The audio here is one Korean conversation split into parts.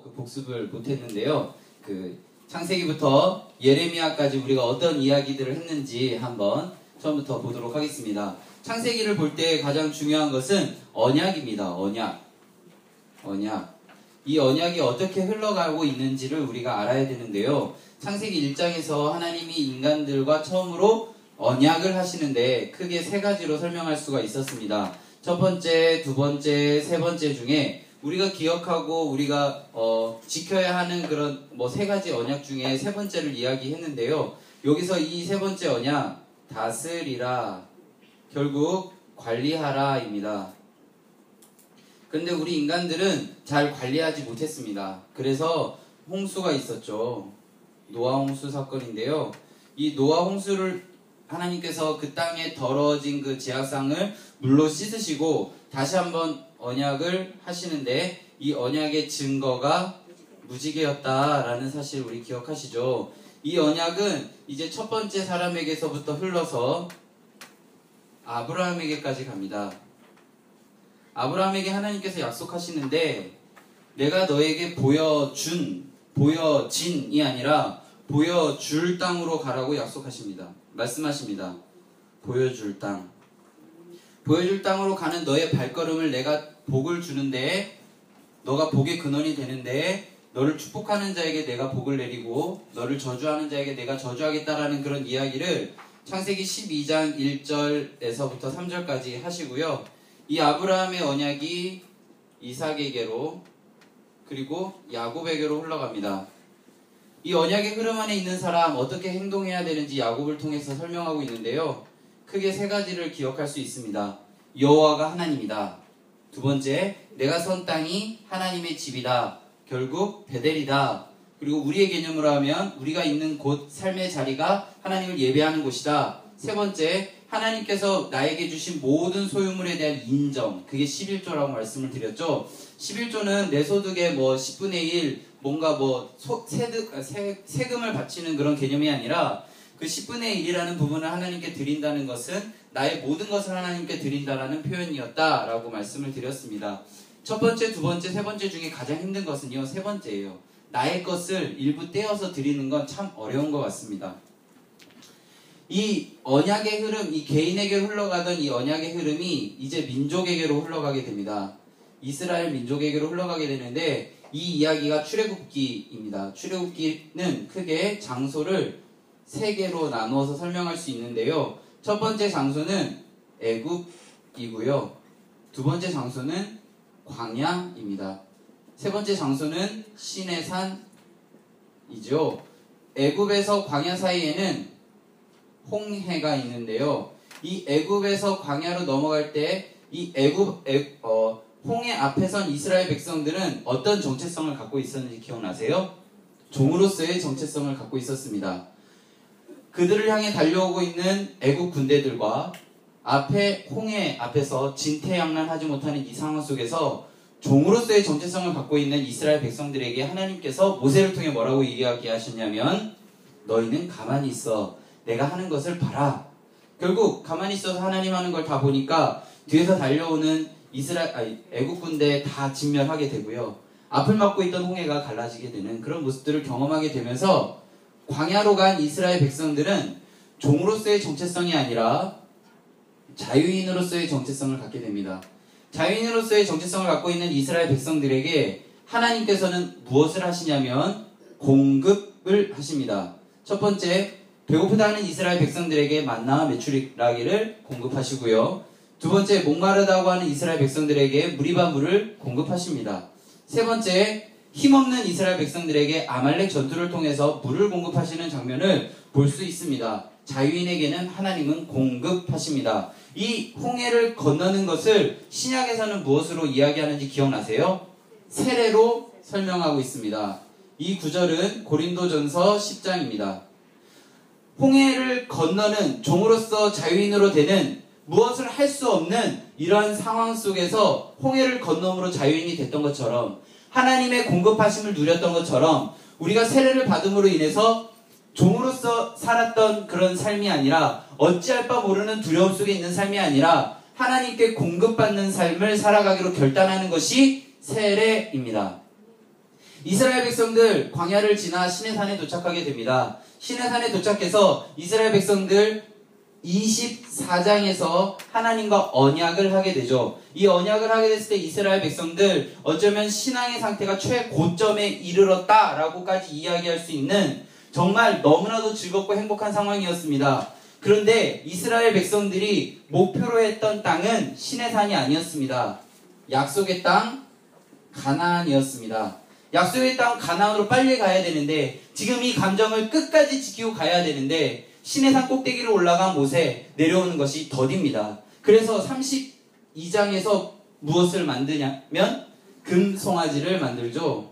그 복습을 못했는데요. 창세기부터 예레미야까지 우리가 어떤 이야기들을 했는지 한번 처음부터 보도록 하겠습니다. 창세기를 볼 때 가장 중요한 것은 언약입니다. 언약. 이 언약이 어떻게 흘러가고 있는지를 우리가 알아야 되는데요. 창세기 1장에서 하나님이 인간들과 처음으로 언약을 하시는데 크게 세 가지로 설명할 수가 있었습니다. 첫 번째, 두 번째, 세 번째 중에 우리가 기억하고 우리가 지켜야 하는 그런 세 가지 언약 중에 세 번째를 이야기했는데요. 여기서 이 세 번째 언약, 다스리라, 결국 관리하라입니다. 근데 우리 인간들은 잘 관리하지 못했습니다. 그래서 홍수가 있었죠. 노아 홍수 사건인데요. 이 노아 홍수를 하나님께서 그 땅에 더러워진 그 제약상을 물로 씻으시고 다시 한번 언약을 하시는데 이 언약의 증거가 무지개였다라는 사실 우리 기억하시죠? 이 언약은 이제 첫 번째 사람에게서부터 흘러서 아브라함에게까지 갑니다. 아브라함에게 하나님께서 약속하시는데 내가 너에게 보여진이 아니라 보여줄 땅으로 가라고 약속하십니다. 말씀하십니다. 보여줄 땅. 보여줄 땅으로 가는 너의 발걸음을 내가 복을 주는데 너가 복의 근원이 되는데 너를 축복하는 자에게 내가 복을 내리고 너를 저주하는 자에게 내가 저주하겠다라는 그런 이야기를 창세기 12장 1절에서부터 3절까지 하시고요. 이 아브라함의 언약이 이삭에게로 그리고 야곱에게로 흘러갑니다. 이 언약의 흐름 안에 있는 사람 어떻게 행동해야 되는지 야곱을 통해서 설명하고 있는데요. 크게 세 가지를 기억할 수 있습니다. 여호와가 하나님이다. 두 번째, 내가 선 땅이 하나님의 집이다. 결국 베델이다. 그리고 우리의 개념으로 하면 우리가 있는 곳, 삶의 자리가 하나님을 예배하는 곳이다. 세 번째, 하나님께서 나에게 주신 모든 소유물에 대한 인정. 그게 11조라고 말씀을 드렸죠. 11조는 내 소득의 10분의 1 뭔가 세금을 바치는 그런 개념이 아니라 그 10분의 1이라는 부분을 하나님께 드린다는 것은 나의 모든 것을 하나님께 드린다라는 표현이었다라고 말씀을 드렸습니다. 첫 번째, 두 번째, 세 번째 중에 가장 힘든 것은요, 세 번째예요. 나의 것을 일부 떼어서 드리는 건 참 어려운 것 같습니다. 이 언약의 흐름, 이 개인에게 흘러가던 이 언약의 흐름이 이제 민족에게로 흘러가게 됩니다. 이스라엘 민족에게로 흘러가게 되는데 이 이야기가 출애굽기입니다. 출애굽기는 크게 장소를 세 개로 나누어서 설명할 수 있는데요. 첫 번째 장소는 애굽이고요. 두 번째 장소는 광야입니다. 세 번째 장소는 시내산이죠. 애굽에서 광야 사이에는 홍해가 있는데요. 이 애굽에서 광야로 넘어갈 때 이 홍해 앞에 선 이스라엘 백성들은 어떤 정체성을 갖고 있었는지 기억나세요? 종으로서의 정체성을 갖고 있었습니다. 그들을 향해 달려오고 있는 애국 군대들과 홍해 앞에서 진퇴양난하지 못하는 이 상황 속에서 종으로서의 정체성을 갖고 있는 이스라엘 백성들에게 하나님께서 모세를 통해 뭐라고 이야기하셨냐면 너희는 가만히 있어. 내가 하는 것을 봐라. 결국 가만히 있어서 하나님 하는 걸 다 보니까 뒤에서 달려오는 애국 군대 다 진멸하게 되고요. 앞을 막고 있던 홍해가 갈라지게 되는 그런 모습들을 경험하게 되면서 광야로 간 이스라엘 백성들은 종으로서의 정체성이 아니라 자유인으로서의 정체성을 갖게 됩니다. 자유인으로서의 정체성을 갖고 있는 이스라엘 백성들에게 하나님께서는 무엇을 하시냐면 공급을 하십니다. 첫 번째, 배고프다 하는 이스라엘 백성들에게 만나와 메추리라기를 공급하시고요. 두 번째, 목마르다고 하는 이스라엘 백성들에게 무리바 물을 공급하십니다. 세 번째, 힘없는 이스라엘 백성들에게 아말렉 전투를 통해서 물을 공급하시는 장면을 볼 수 있습니다. 자유인에게는 하나님은 공급하십니다. 이 홍해를 건너는 것을 신약에서는 무엇으로 이야기하는지 기억나세요? 세례로 설명하고 있습니다. 이 구절은 고린도전서 10장입니다. 홍해를 건너는 종으로서 자유인으로 되는 무엇을 할 수 없는 이러한 상황 속에서 홍해를 건너므로 자유인이 됐던 것처럼 하나님의 공급하심을 누렸던 것처럼 우리가 세례를 받음으로 인해서 종으로서 살았던 그런 삶이 아니라 어찌할 바 모르는 두려움 속에 있는 삶이 아니라 하나님께 공급받는 삶을 살아가기로 결단하는 것이 세례입니다. 이스라엘 백성들 광야를 지나 시내산에 도착하게 됩니다. 시내산에 도착해서 이스라엘 백성들 24장에서 하나님과 언약을 하게 되죠. 이 언약을 하게 됐을 때 이스라엘 백성들 어쩌면 신앙의 상태가 최고점에 이르렀다라고까지 이야기할 수 있는 정말 너무나도 즐겁고 행복한 상황이었습니다. 그런데 이스라엘 백성들이 목표로 했던 땅은 시내산이 아니었습니다. 약속의 땅 가나안이었습니다. 약속의 땅 가나안으로 빨리 가야 되는데 지금 이 감정을 끝까지 지키고 가야 되는데 시내산 꼭대기로 올라간 못에 내려오는 것이 더딥니다. 그래서 32장에서 무엇을 만드냐면 금송아지를 만들죠.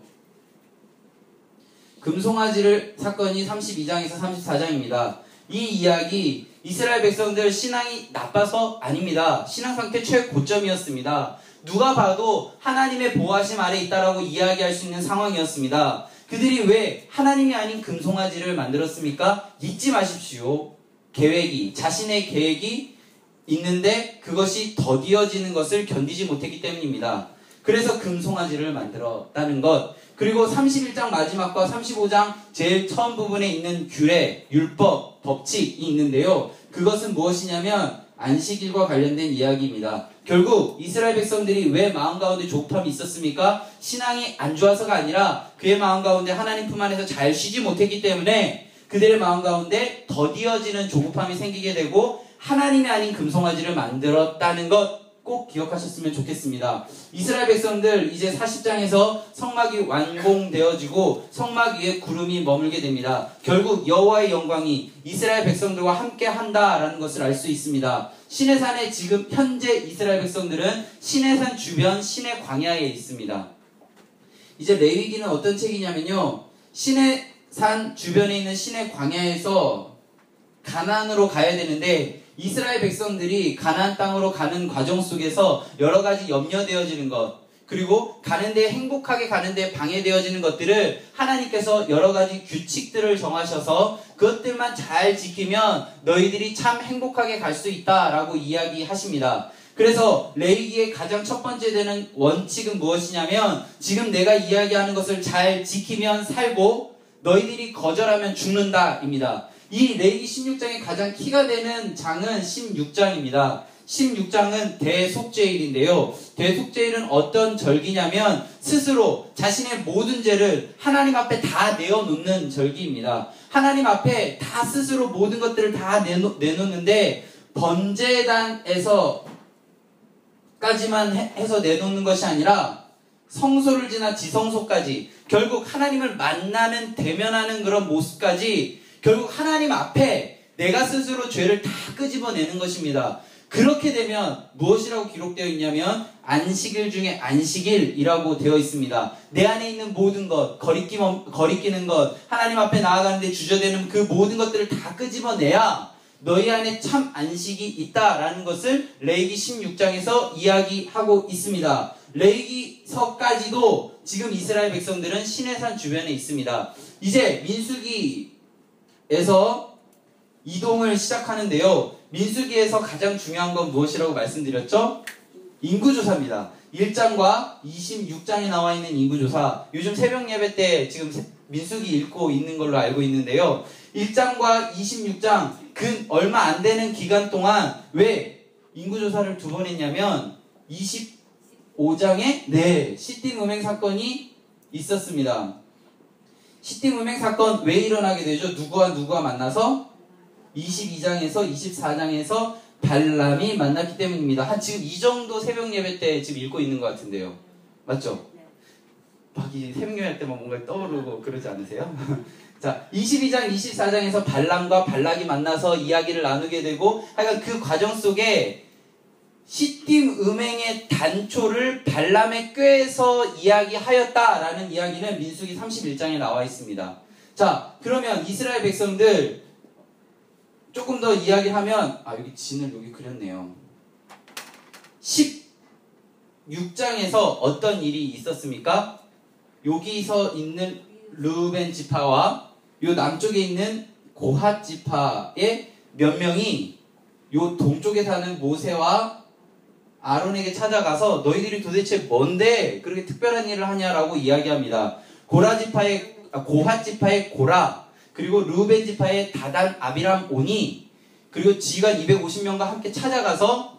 금송아지를 사건이 32장에서 34장입니다. 이 이야기 이스라엘 백성들 신앙이 나빠서 아닙니다. 신앙 상태 최고점이었습니다. 누가 봐도 하나님의 보호하심 아래 있다라고 이야기할 수 있는 상황이었습니다. 그들이 왜 하나님이 아닌 금송아지를 만들었습니까? 잊지 마십시오. 자신의 계획이 있는데 그것이 더디어지는 것을 견디지 못했기 때문입니다. 그래서 금송아지를 만들었다는 것. 그리고 31장 마지막과 35장 제일 처음 부분에 있는 규례, 율법, 법칙이 있는데요. 그것은 무엇이냐면 안식일과 관련된 이야기입니다. 결국 이스라엘 백성들이 왜 마음 가운데 조급함이 있었습니까? 신앙이 안 좋아서가 아니라 그의 마음 가운데 하나님 품 안에서 잘 쉬지 못했기 때문에 그들의 마음 가운데 더디어지는 조급함이 생기게 되고 하나님이 아닌 금송아지를 만들었다는 것 꼭 기억하셨으면 좋겠습니다. 이스라엘 백성들 이제 40장에서 성막이 완공되어지고 성막 위에 구름이 머물게 됩니다. 결국 여호와의 영광이 이스라엘 백성들과 함께 한다라는 것을 알 수 있습니다. 시내산에 지금 현재 이스라엘 백성들은 시내산 주변 시내 광야에 있습니다. 이제 레위기는 어떤 책이냐면요. 시내산 주변에 있는 시내 광야에서 가나안으로 가야 되는데 이스라엘 백성들이 가나안 땅으로 가는 과정 속에서 여러 가지 염려되어지는 것, 그리고 가는데 행복하게 가는데 방해되어지는 것들을 하나님께서 여러 가지 규칙들을 정하셔서 그것들만 잘 지키면 너희들이 참 행복하게 갈 수 있다라고 이야기하십니다. 그래서 레위기의 가장 첫 번째 되는 원칙은 무엇이냐면 지금 내가 이야기하는 것을 잘 지키면 살고 너희들이 거절하면 죽는다입니다. 이 레위기 16장의 가장 키가 되는 장은 16장입니다. 16장은 대속죄일인데요. 대속죄일은 어떤 절기냐면 스스로 자신의 모든 죄를 하나님 앞에 다 내어놓는 절기입니다. 하나님 앞에 다 스스로 모든 것들을 다 내놓는데 번제단에서 까지만 해서 내놓는 것이 아니라 성소를 지나 지성소까지 결국 하나님을 만나는 대면하는 그런 모습까지 결국 하나님 앞에 내가 스스로 죄를 다 끄집어내는 것입니다. 그렇게 되면 무엇이라고 기록되어 있냐면 안식일 중에 안식일이라고 되어 있습니다. 내 안에 있는 모든 것, 거리끼는 것, 하나님 앞에 나아가는데 주저되는 그 모든 것들을 다 끄집어내야 너희 안에 참 안식이 있다라는 것을 레위기 16장에서 이야기하고 있습니다. 레위기서까지도 지금 이스라엘 백성들은 시내산 주변에 있습니다. 이제 민수기에서 이동을 시작하는데요. 민수기에서 가장 중요한 건 무엇이라고 말씀드렸죠? 인구조사입니다. 1장과 26장에 나와 있는 인구조사. 요즘 새벽 예배 때 지금 민수기 읽고 있는 걸로 알고 있는데요. 1장과 26장 얼마 안 되는 기간 동안 왜 인구조사를 두 번 했냐면 25장에 시딤 음행 사건이 있었습니다. 시딤 음행 사건 왜 일어나게 되죠? 누구와 만나서? 22장에서 24장에서 발람이 만났기 때문입니다. 지금 이 정도 새벽 예배 때 지금 읽고 있는 것 같은데요. 맞죠? 막 이 새벽 예배 할 때만 뭔가 떠오르고 그러지 않으세요? 자, 22장, 24장에서 발람과 발락이 만나서 이야기를 나누게 되고 하여간 그 과정 속에 시딤 음행의 단초를 발람의 꾀에서 이야기하였다라는 이야기는 민수기 31장에 나와 있습니다. 자, 그러면 이스라엘 백성들 조금 더 이야기하면 여기 진을 여기 그렸네요. 16장에서 어떤 일이 있었습니까? 여기서 있는 르우벤 지파와 요 남쪽에 있는 고핫 지파의 몇 명이 요 동쪽에 사는 모세와 아론에게 찾아가서 너희들이 도대체 뭔데 그렇게 특별한 일을 하냐라고 이야기합니다. 고핫 지파의 고라, 그리고 르우벤 지파의 다단, 아비람, 오니, 그리고 지휘관 250명과 함께 찾아가서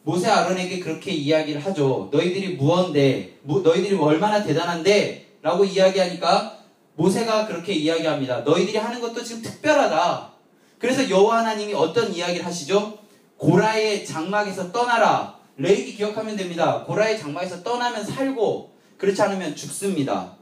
모세 아론에게 그렇게 이야기를 하죠. 너희들이 무언데, 너희들이 얼마나 대단한데? 라고 이야기하니까 모세가 그렇게 이야기합니다. 너희들이 하는 것도 지금 특별하다. 그래서 여호와 하나님이 어떤 이야기를 하시죠? 고라의 장막에서 떠나라. 레위기 기억하면 됩니다. 고라의 장막에서 떠나면 살고 그렇지 않으면 죽습니다.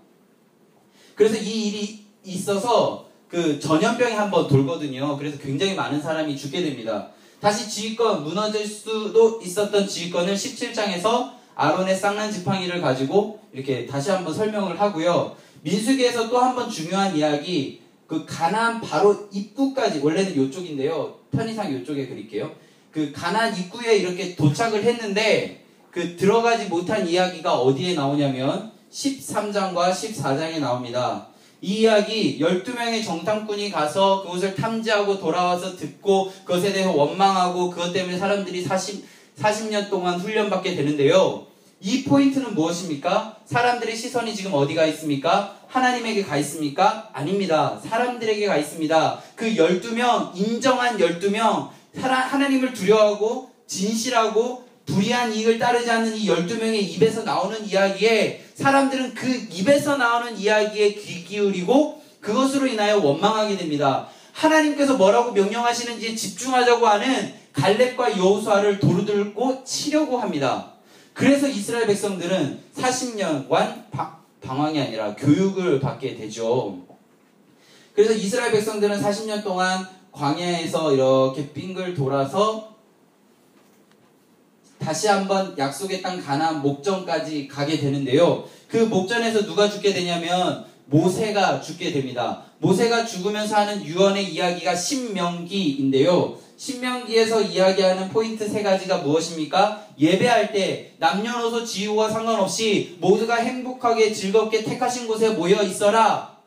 그래서 이 일이 있어서 그 전염병이 한번 돌거든요. 그래서 굉장히 많은 사람이 죽게 됩니다. 다시 지휘권, 무너질 수도 있었던 지휘권을 17장에서 아론의 쌍난 지팡이를 가지고 이렇게 다시 한번 설명을 하고요. 민수기에서 또 한번 중요한 이야기, 그 가나안 바로 입구까지, 원래는 이쪽인데요. 편의상 이쪽에 그릴게요. 그 가나안 입구에 이렇게 도착을 했는데 그 들어가지 못한 이야기가 어디에 나오냐면 13장과 14장에 나옵니다. 이 이야기 12명의 정탐꾼이 가서 그곳을 탐지하고 돌아와서 듣고 그것에 대해서 원망하고 그것 때문에 사람들이 40년 동안 훈련받게 되는데요. 이 포인트는 무엇입니까? 사람들의 시선이 지금 어디가 있습니까? 하나님에게 가 있습니까? 아닙니다. 사람들에게 가 있습니다. 그 12명, 인정한 12명, 하나님을 두려워하고 진실하고 불의한 이익을 따르지 않는 이 12명의 입에서 나오는 이야기에 사람들은 그 입에서 나오는 이야기에 귀 기울이고 그것으로 인하여 원망하게 됩니다. 하나님께서 뭐라고 명령하시는지에 집중하자고 하는 갈렙과 여호수아를 도루들고 치려고 합니다. 그래서 이스라엘 백성들은 40년간 방황이 아니라 교육을 받게 되죠. 그래서 이스라엘 백성들은 40년 동안 광야에서 이렇게 빙글 돌아서 다시 한번 약속의 땅 가나안 목전까지 가게 되는데요. 그 목전에서 누가 죽게 되냐면 모세가 죽게 됩니다. 모세가 죽으면서 하는 유언의 이야기가 신명기인데요. 신명기에서 이야기하는 포인트 3가지가 무엇입니까? 예배할 때 남녀노소 지위와 상관없이 모두가 행복하게 즐겁게 택하신 곳에 모여 있어라.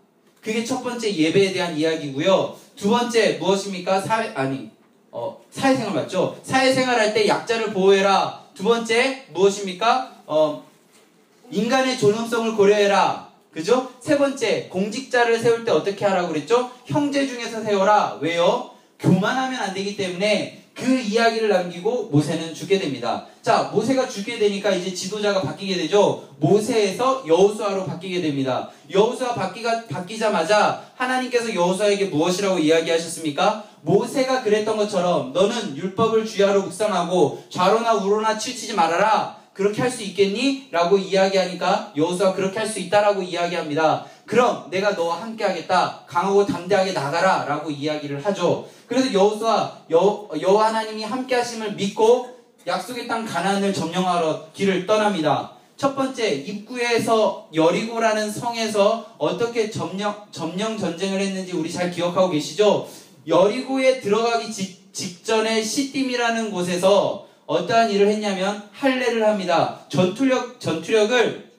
그게 첫 번째 예배에 대한 이야기고요. 두 번째 무엇입니까? 사회생활 맞죠? 사회생활 할 때 약자를 보호해라. 두 번째 무엇입니까? 인간의 존엄성을 고려해라. 그죠? 세 번째, 공직자를 세울 때 어떻게 하라고 그랬죠? 형제 중에서 세워라. 왜요? 교만하면 안 되기 때문에 그 이야기를 남기고 모세는 죽게 됩니다. 자, 모세가 죽게 되니까 이제 지도자가 바뀌게 되죠. 모세에서 여호수아로 바뀌게 됩니다. 여호수아 바뀌자마자 하나님께서 여호수아에게 무엇이라고 이야기하셨습니까? 모세가 그랬던 것처럼 너는 율법을 주야로 묵상하고 좌로나 우로나 치우치지 말아라. 그렇게 할 수 있겠니? 라고 이야기하니까 여호수아가 그렇게 할 수 있다라고 이야기합니다. 그럼 내가 너와 함께 하겠다. 강하고 담대하게 나가라. 라고 이야기를 하죠. 그래서 여호와 하나님이 함께 하심을 믿고 약속의 땅 가나안을 점령하러 길을 떠납니다. 첫 번째, 입구에서 여리고라는 성에서 어떻게 점령 전쟁을 했는지 우리 잘 기억하고 계시죠? 여리고에 들어가기 직전에 시딤이라는 곳에서 어떠한 일을 했냐면 할례를 합니다. 전투력을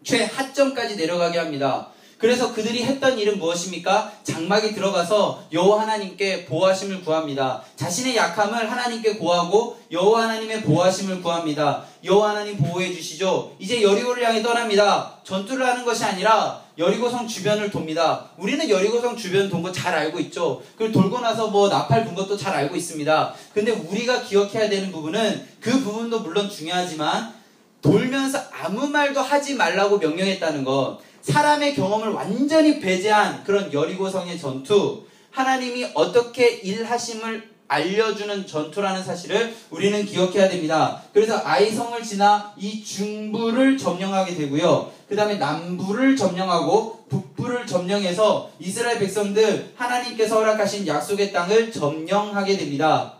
최하점까지 내려가게 합니다. 그래서 그들이 했던 일은 무엇입니까? 장막에 들어가서 여호와 하나님께 보호하심을 구합니다. 자신의 약함을 하나님께 고하고 여호와 하나님의 보호하심을 구합니다. 여호와 하나님 보호해 주시죠. 이제 여리고를 향해 떠납니다. 전투를 하는 것이 아니라 여리고성 주변을 돕니다. 우리는 여리고성 주변 돈 거 잘 알고 있죠. 그리고 돌고 나서 나팔 분 것도 잘 알고 있습니다. 근데 우리가 기억해야 되는 부분은 그 부분도 물론 중요하지만 돌면서 아무 말도 하지 말라고 명령했다는 것. 사람의 경험을 완전히 배제한 그런 여리고성의 전투, 하나님이 어떻게 일하심을 알려주는 전투라는 사실을 우리는 기억해야 됩니다. 그래서 아이성을 지나 이 중부를 점령하게 되고요. 그 다음에 남부를 점령하고 북부를 점령해서 이스라엘 백성들 하나님께서 허락하신 약속의 땅을 점령하게 됩니다.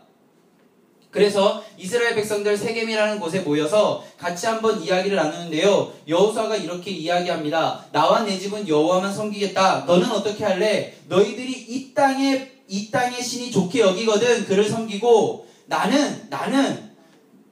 그래서 이스라엘 백성들 세겜이라는 곳에 모여서 같이 한번 이야기를 나누는데요. 여호수아가 이렇게 이야기합니다. 나와 내 집은 여호와만 섬기겠다. 너는 어떻게 할래? 너희들이 이 땅의 신이 좋게 여기거든 그를 섬기고 나는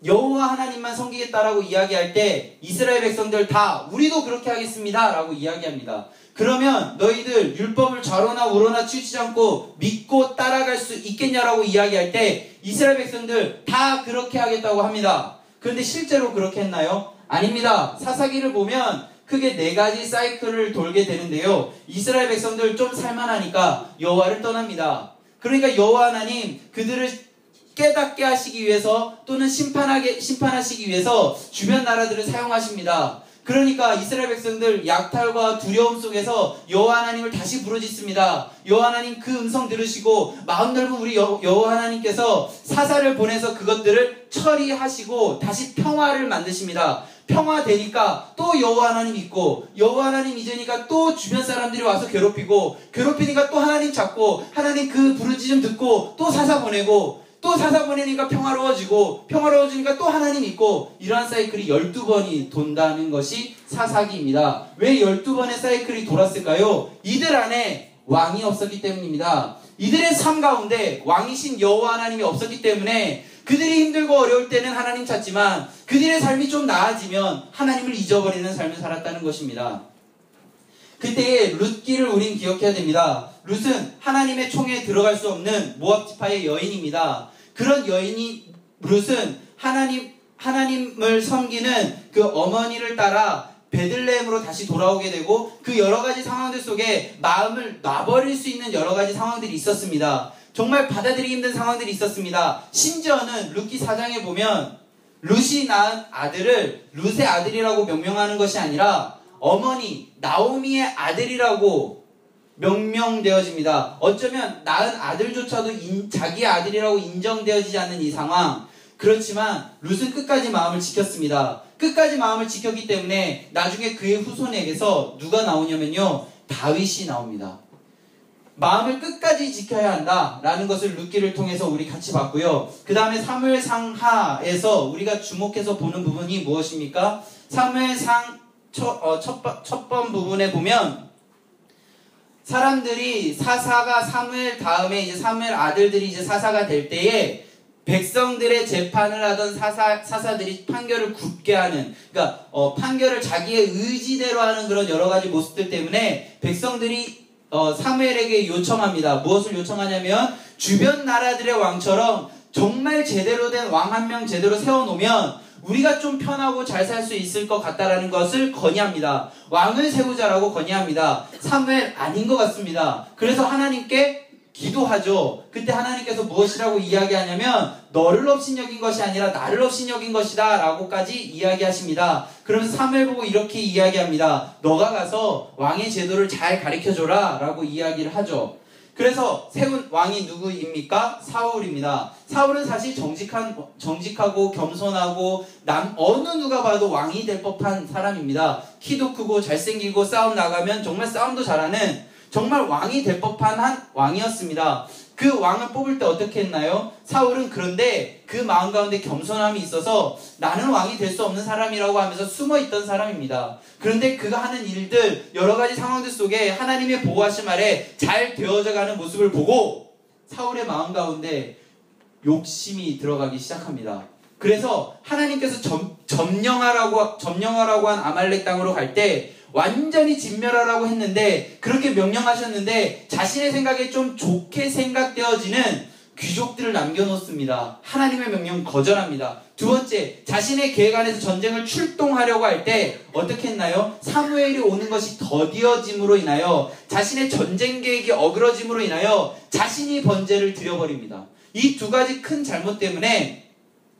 여호와 하나님만 섬기겠다라고 이야기할 때 이스라엘 백성들 다 우리도 그렇게 하겠습니다 라고 이야기합니다. 그러면 너희들 율법을 좌로나 우로나 치우치지 않고 믿고 따라갈 수 있겠냐라고 이야기할 때 이스라엘 백성들 다 그렇게 하겠다고 합니다. 그런데 실제로 그렇게 했나요? 아닙니다. 사사기를 보면 크게 네 가지 사이클을 돌게 되는데요. 이스라엘 백성들 좀 살만하니까 여호와를 떠납니다. 그러니까 여호와 하나님 그들을 깨닫게 하시기 위해서 또는 심판하시기 위해서 주변 나라들을 사용하십니다. 그러니까 이스라엘 백성들 약탈과 두려움 속에서 여호와 하나님을 다시 부르짖습니다. 여호와 하나님 그 음성 들으시고 마음 넓은 우리 여호와 하나님께서 사사를 보내서 그것들을 처리하시고 다시 평화를 만드십니다. 평화되니까 또 여호와 하나님 있고 여호와 하나님 잊으니까 또 주변 사람들이 와서 괴롭히니까 또 하나님 잡고 하나님 그 부르짖음 듣고 또 사사 보내고 또 사사 보내니까 평화로워지니까 또 하나님 있고 이러한 사이클이 12번이 돈다는 것이 사사기입니다. 왜 12번의 사이클이 돌았을까요? 이들 안에 왕이 없었기 때문입니다. 이들의 삶 가운데 왕이신 여호와 하나님이 없었기 때문에 그들이 힘들고 어려울 때는 하나님 찾지만 그들의 삶이 좀 나아지면 하나님을 잊어버리는 삶을 살았다는 것입니다. 그때의 룻기를 우린 기억해야 됩니다. 룻은 하나님의 총에 들어갈 수 없는 모압 지파의 여인입니다. 그런 여인이 룻은 하나님을 섬기는 그 어머니를 따라 베들레헴으로 다시 돌아오게 되고 그 여러 가지 상황들 속에 마음을 놔버릴 수 있는 여러 가지 상황들이 있었습니다. 정말 받아들이기 힘든 상황들이 있었습니다. 심지어는 룻기 4장에 보면 룻이 낳은 아들을 룻의 아들이라고 명명하는 것이 아니라 어머니 나오미의 아들이라고 명명되어집니다. 어쩌면 낳은 아들조차도 자기의 아들이라고 인정되어지지 않는 이 상황. 그렇지만 룻은 끝까지 마음을 지켰습니다. 끝까지 마음을 지켰기 때문에 나중에 그의 후손에게서 누가 나오냐면요, 다윗이 나옵니다. 마음을 끝까지 지켜야 한다라는 것을 룻기를 통해서 우리 같이 봤고요. 그 다음에 사무엘상하에서 우리가 주목해서 보는 부분이 무엇입니까? 사무엘상 첫 번 부분에 보면 사람들이 사사가 사무엘 다음에 이제 사무엘 아들들이 이제 사사가 될 때에 백성들의 재판을 하던 사사들이 판결을 굳게 하는, 그러니까 판결을 자기의 의지대로 하는 그런 여러 가지 모습들 때문에 백성들이 사무엘에게 요청합니다. 무엇을 요청하냐면 주변 나라들의 왕처럼 정말 제대로 된 왕 한 명 제대로 세워놓으면 우리가 좀 편하고 잘 살 수 있을 것 같다라는 것을 건의합니다. 왕을 세우자라고 건의합니다. 사무엘 아닌 것 같습니다. 그래서 하나님께 기도하죠. 그때 하나님께서 무엇이라고 이야기하냐면 너를 업신여긴 것이 아니라 나를 업신여긴 것이다 라고까지 이야기하십니다. 그러면서 사무엘 보고 이렇게 이야기합니다. 너가 가서 왕의 제도를 잘 가르쳐줘라 라고 이야기를 하죠. 그래서 세운 왕이 누구입니까? 사울입니다. 사울은 사실 정직하고 겸손하고 어느 누가 봐도 왕이 될 법한 사람입니다. 키도 크고 잘생기고 싸움 나가면 정말 싸움도 잘하는 정말 왕이 될 법한 한 왕이었습니다. 그 왕을 뽑을 때 어떻게 했나요? 사울은 그런데 그 마음 가운데 겸손함이 있어서 나는 왕이 될 수 없는 사람이라고 하면서 숨어있던 사람입니다. 그런데 그가 하는 일들, 여러 가지 상황들 속에 하나님의 보호하심 아래 잘 되어져가는 모습을 보고 사울의 마음 가운데 욕심이 들어가기 시작합니다. 그래서 하나님께서 점령하라고 한 아말렉 땅으로 갈 때 완전히 진멸하라고 했는데 그렇게 명령하셨는데 자신의 생각에 좀 좋게 생각되어지는 귀족들을 남겨놓습니다. 하나님의 명령 거절합니다. 두 번째, 자신의 계획 안에서 전쟁을 출동하려고 할 때 어떻게 했나요? 사무엘이 오는 것이 더디어짐으로 인하여 자신의 전쟁 계획이 어그러짐으로 인하여 자신이 번제를 드려버립니다. 이 두 가지 큰 잘못 때문에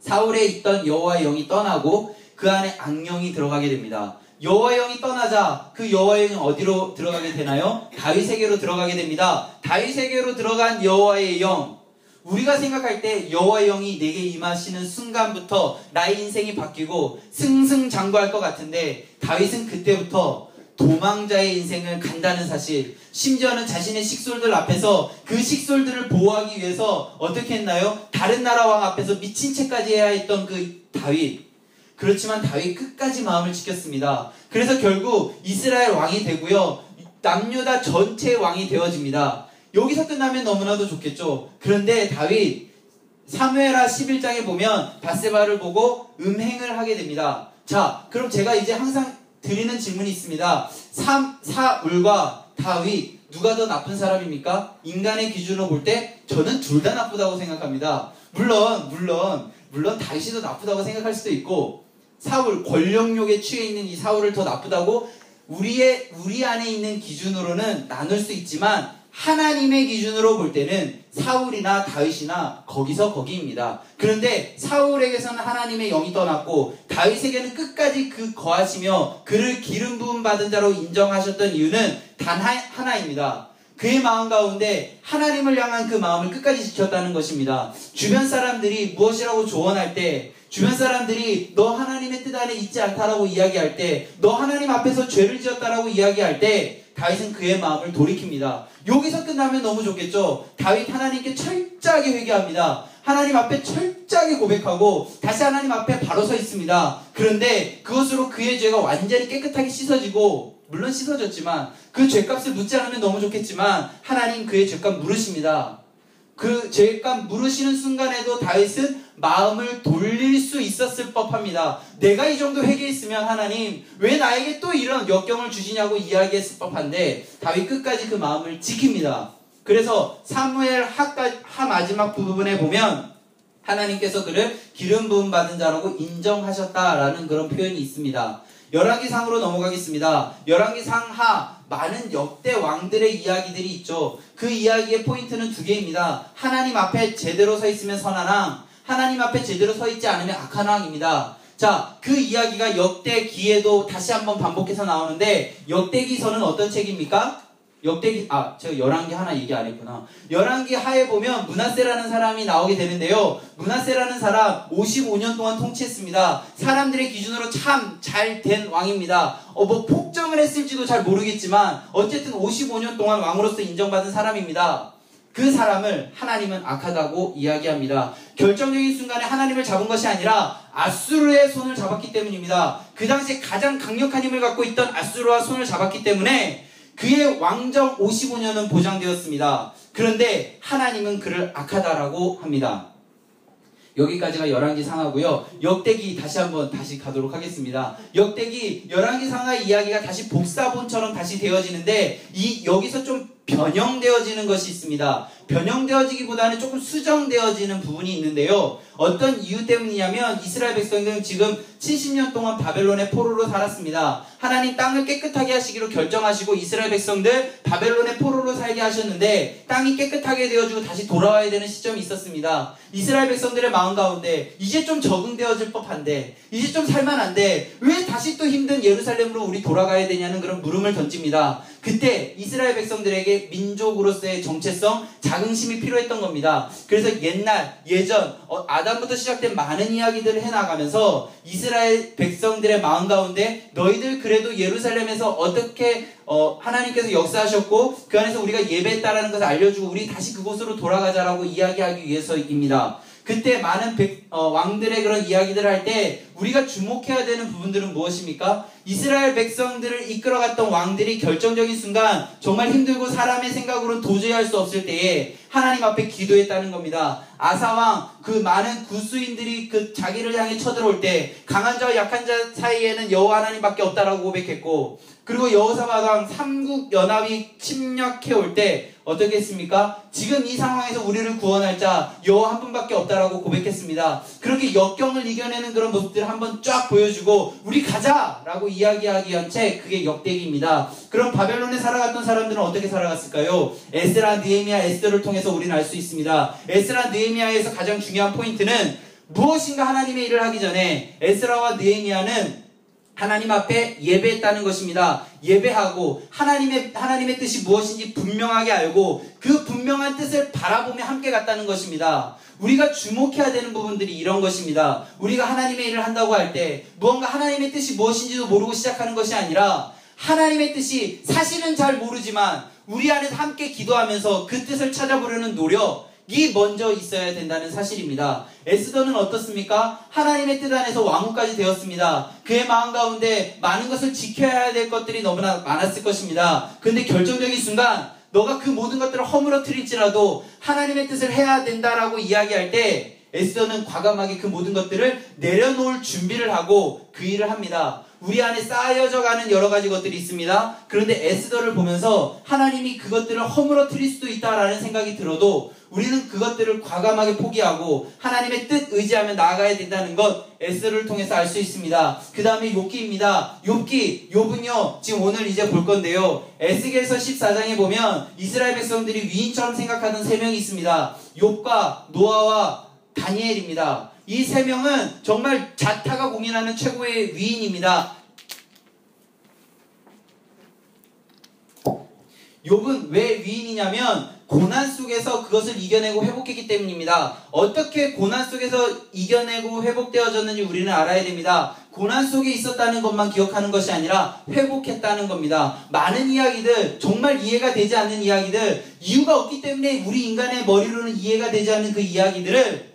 사울에 있던 여호와의 영이 떠나고 그 안에 악령이 들어가게 됩니다. 여호와의 영이 떠나자 그 여호와의 영이 어디로 들어가게 되나요? 다윗에게로 들어가게 됩니다. 다윗에게로 들어간 여호와의 영, 우리가 생각할 때 여호와의 영이 내게 임하시는 순간부터 나의 인생이 바뀌고 승승장구할 것 같은데 다윗은 그때부터 도망자의 인생을 간다는 사실, 심지어는 자신의 식솔들 앞에서 그 식솔들을 보호하기 위해서 어떻게 했나요? 다른 나라 왕 앞에서 미친 채까지 해야 했던 그 다윗. 그렇지만 다윗 끝까지 마음을 지켰습니다. 그래서 결국 이스라엘 왕이 되고요. 남유다 전체의 왕이 되어집니다. 여기서 끝나면 너무나도 좋겠죠. 그런데 다윗 사무엘하 11장에 보면 밧세바를 보고 음행을 하게 됩니다. 자, 그럼 제가 이제 항상 드리는 질문이 있습니다. 사울과 다윗 누가 더 나쁜 사람입니까? 인간의 기준으로 볼 때 저는 둘 다 나쁘다고 생각합니다. 물론 다윗이 더 나쁘다고 생각할 수도 있고 사울, 권력욕에 취해 있는 이 사울을 더 나쁘다고 우리 안에 있는 기준으로는 나눌 수 있지만 하나님의 기준으로 볼 때는 사울이나 다윗이나 거기서 거기입니다. 그런데 사울에게서는 하나님의 영이 떠났고 다윗에게는 끝까지 그 거하시며 그를 기름 부음 받은 자로 인정하셨던 이유는 단 하나입니다. 그의 마음 가운데 하나님을 향한 그 마음을 끝까지 지켰다는 것입니다. 주변 사람들이 무엇이라고 조언할 때, 주변 사람들이 너 하나님의 뜻 안에 있지 않다라고 이야기할 때, 너 하나님 앞에서 죄를 지었다라고 이야기할 때 다윗은 그의 마음을 돌이킵니다. 여기서 끝나면 너무 좋겠죠. 다윗 하나님께 철저하게 회개합니다. 하나님 앞에 철저하게 고백하고 다시 하나님 앞에 바로 서 있습니다. 그런데 그것으로 그의 죄가 완전히 깨끗하게 씻어지고, 물론 씻어졌지만 그 죄값을 묻지 않으면 너무 좋겠지만 하나님 그의 죄값 물으십니다. 그 죄값 물으시는 순간에도 다윗은 마음을 돌릴 수 있었을 법합니다. 내가 이 정도 회개했으면 하나님 왜 나에게 또 이런 역경을 주시냐고 이야기했을 법한데 다윗 끝까지 그 마음을 지킵니다. 그래서 사무엘 하 마지막 부분에 보면 하나님께서 그를 기름 부음 받은 자라고 인정하셨다라는 그런 표현이 있습니다. 열왕기상으로 넘어가겠습니다. 열왕기상 하 많은 역대 왕들의 이야기들이 있죠. 그 이야기의 포인트는 두 개입니다. 하나님 앞에 제대로 서 있으면 선한 왕, 하나님 앞에 제대로 서 있지 않으면 악한 왕입니다. 자, 그 이야기가 역대기에도 다시 한번 반복해서 나오는데 역대기서는 어떤 책입니까? 제가 열왕기 하나 얘기 안 했구나. 열왕기 하에 보면 므낫세라는 사람이 나오게 되는데요. 므낫세라는 사람 55년 동안 통치했습니다. 사람들의 기준으로 참 잘 된 왕입니다. 폭정을 했을지도 잘 모르겠지만 어쨌든 55년 동안 왕으로서 인정받은 사람입니다. 그 사람을 하나님은 악하다고 이야기합니다. 결정적인 순간에 하나님을 잡은 것이 아니라 아수르의 손을 잡았기 때문입니다. 그 당시에 가장 강력한 힘을 갖고 있던 아수르와 손을 잡았기 때문에 그의 왕정 55년은 보장되었습니다. 그런데 하나님은 그를 악하다라고 합니다. 여기까지가 열왕기 상하고요. 역대기 다시 가도록 하겠습니다. 역대기 열왕기 상하 이야기가 다시 복사본처럼 다시 되어지는데 여기서 좀 변형되어지는 것이 있습니다. 변형되어지기보다는 조금 수정되어지는 부분이 있는데요. 어떤 이유 때문이냐면 이스라엘 백성들은 지금 70년 동안 바벨론의 포로로 살았습니다. 하나님 땅을 깨끗하게 하시기로 결정하시고 이스라엘 백성들 바벨론의 포로로 살게 하셨는데 땅이 깨끗하게 되어지고 다시 돌아와야 되는 시점이 있었습니다. 이스라엘 백성들의 마음 가운데 이제 좀 적응되어질 법한데, 이제 좀 살만한데 왜 다시 또 힘든 예루살렘으로 우리 돌아가야 되냐는 그런 물음을 던집니다. 그때 이스라엘 백성들에게 민족으로서의 정체성, 자긍심이 필요했던 겁니다. 그래서 예전 아담부터 시작된 많은 이야기들을 해나가면서 이스라엘 백성들의 마음 가운데 너희들 그래도 예루살렘에서 어떻게 하나님께서 역사하셨고 그 안에서 우리가 예배했다라는 것을 알려주고 우리 다시 그곳으로 돌아가자라고 이야기하기 위해서입니다. 그때 많은 왕들의 그런 이야기들을 할 때 우리가 주목해야 되는 부분들은 무엇입니까? 이스라엘 백성들을 이끌어갔던 왕들이 결정적인 순간 정말 힘들고 사람의 생각으로는 도저히 할 수 없을 때에 하나님 앞에 기도했다는 겁니다. 아사왕, 그 많은 구스인들이 그 자기를 향해 쳐들어올 때 강한 자와 약한 자 사이에는 여호와 하나님밖에 없다라고 고백했고, 그리고 여호사밧 왕 삼국 연합이 침략해 올 때 어떻게 했습니까? 지금 이 상황에서 우리를 구원할 자 여호와 한 분밖에 없다라고 고백했습니다. 그렇게 역경을 이겨내는 그런 모습들을 한번 쫙 보여주고 우리 가자라고 이야기하기 위한 책, 그게 역대기입니다. 그럼 바벨론에 살아갔던 사람들은 어떻게 살아갔을까요? 에스라, 느헤미야, 에스더를 통해서 우리는 알 수 있습니다. 에스라, 느헤미야에서 가장 중요한 포인트는 무엇인가 하나님의 일을 하기 전에 에스라와 느헤미야는 하나님 앞에 예배했다는 것입니다. 예배하고 하나님의 뜻이 무엇인지 분명하게 알고 그 분명한 뜻을 바라보며 함께 갔다는 것입니다. 우리가 주목해야 되는 부분들이 이런 것입니다. 우리가 하나님의 일을 한다고 할 때 무언가 하나님의 뜻이 무엇인지도 모르고 시작하는 것이 아니라 하나님의 뜻이 사실은 잘 모르지만 우리 안에서 함께 기도하면서 그 뜻을 찾아보려는 노력이 먼저 있어야 된다는 사실입니다. 에스더는 어떻습니까? 하나님의 뜻 안에서 왕후까지 되었습니다. 그의 마음 가운데 많은 것을 지켜야 될 것들이 너무나 많았을 것입니다. 그런데 결정적인 순간 너가 그 모든 것들을 허물어뜨릴지라도 하나님의 뜻을 해야 된다라고 이야기할 때 에스더는 과감하게 그 모든 것들을 내려놓을 준비를 하고 그 일을 합니다. 우리 안에 쌓여져 가는 여러 가지 것들이 있습니다. 그런데 에스더를 보면서 하나님이 그것들을 허물어뜨릴 수도 있다라는 생각이 들어도 우리는 그것들을 과감하게 포기하고 하나님의 뜻 의지하며 나아가야 된다는 것 에스더를 통해서 알 수 있습니다. 그 다음에 욥기입니다. 욥은요 지금 오늘 이제 볼 건데요. 에스겔서 14장에 보면 이스라엘 백성들이 위인처럼 생각하던 세 명이 있습니다. 욥과 노아와 다니엘입니다. 이 세 명은 정말 자타가 공인하는 최고의 위인입니다. 욥은 왜 위인이냐면 고난 속에서 그것을 이겨내고 회복했기 때문입니다. 어떻게 고난 속에서 이겨내고 회복되어졌는지 우리는 알아야 됩니다. 고난 속에 있었다는 것만 기억하는 것이 아니라 회복했다는 겁니다. 많은 이야기들, 정말 이해가 되지 않는 이야기들, 이유가 없기 때문에 우리 인간의 머리로는 이해가 되지 않는 그 이야기들을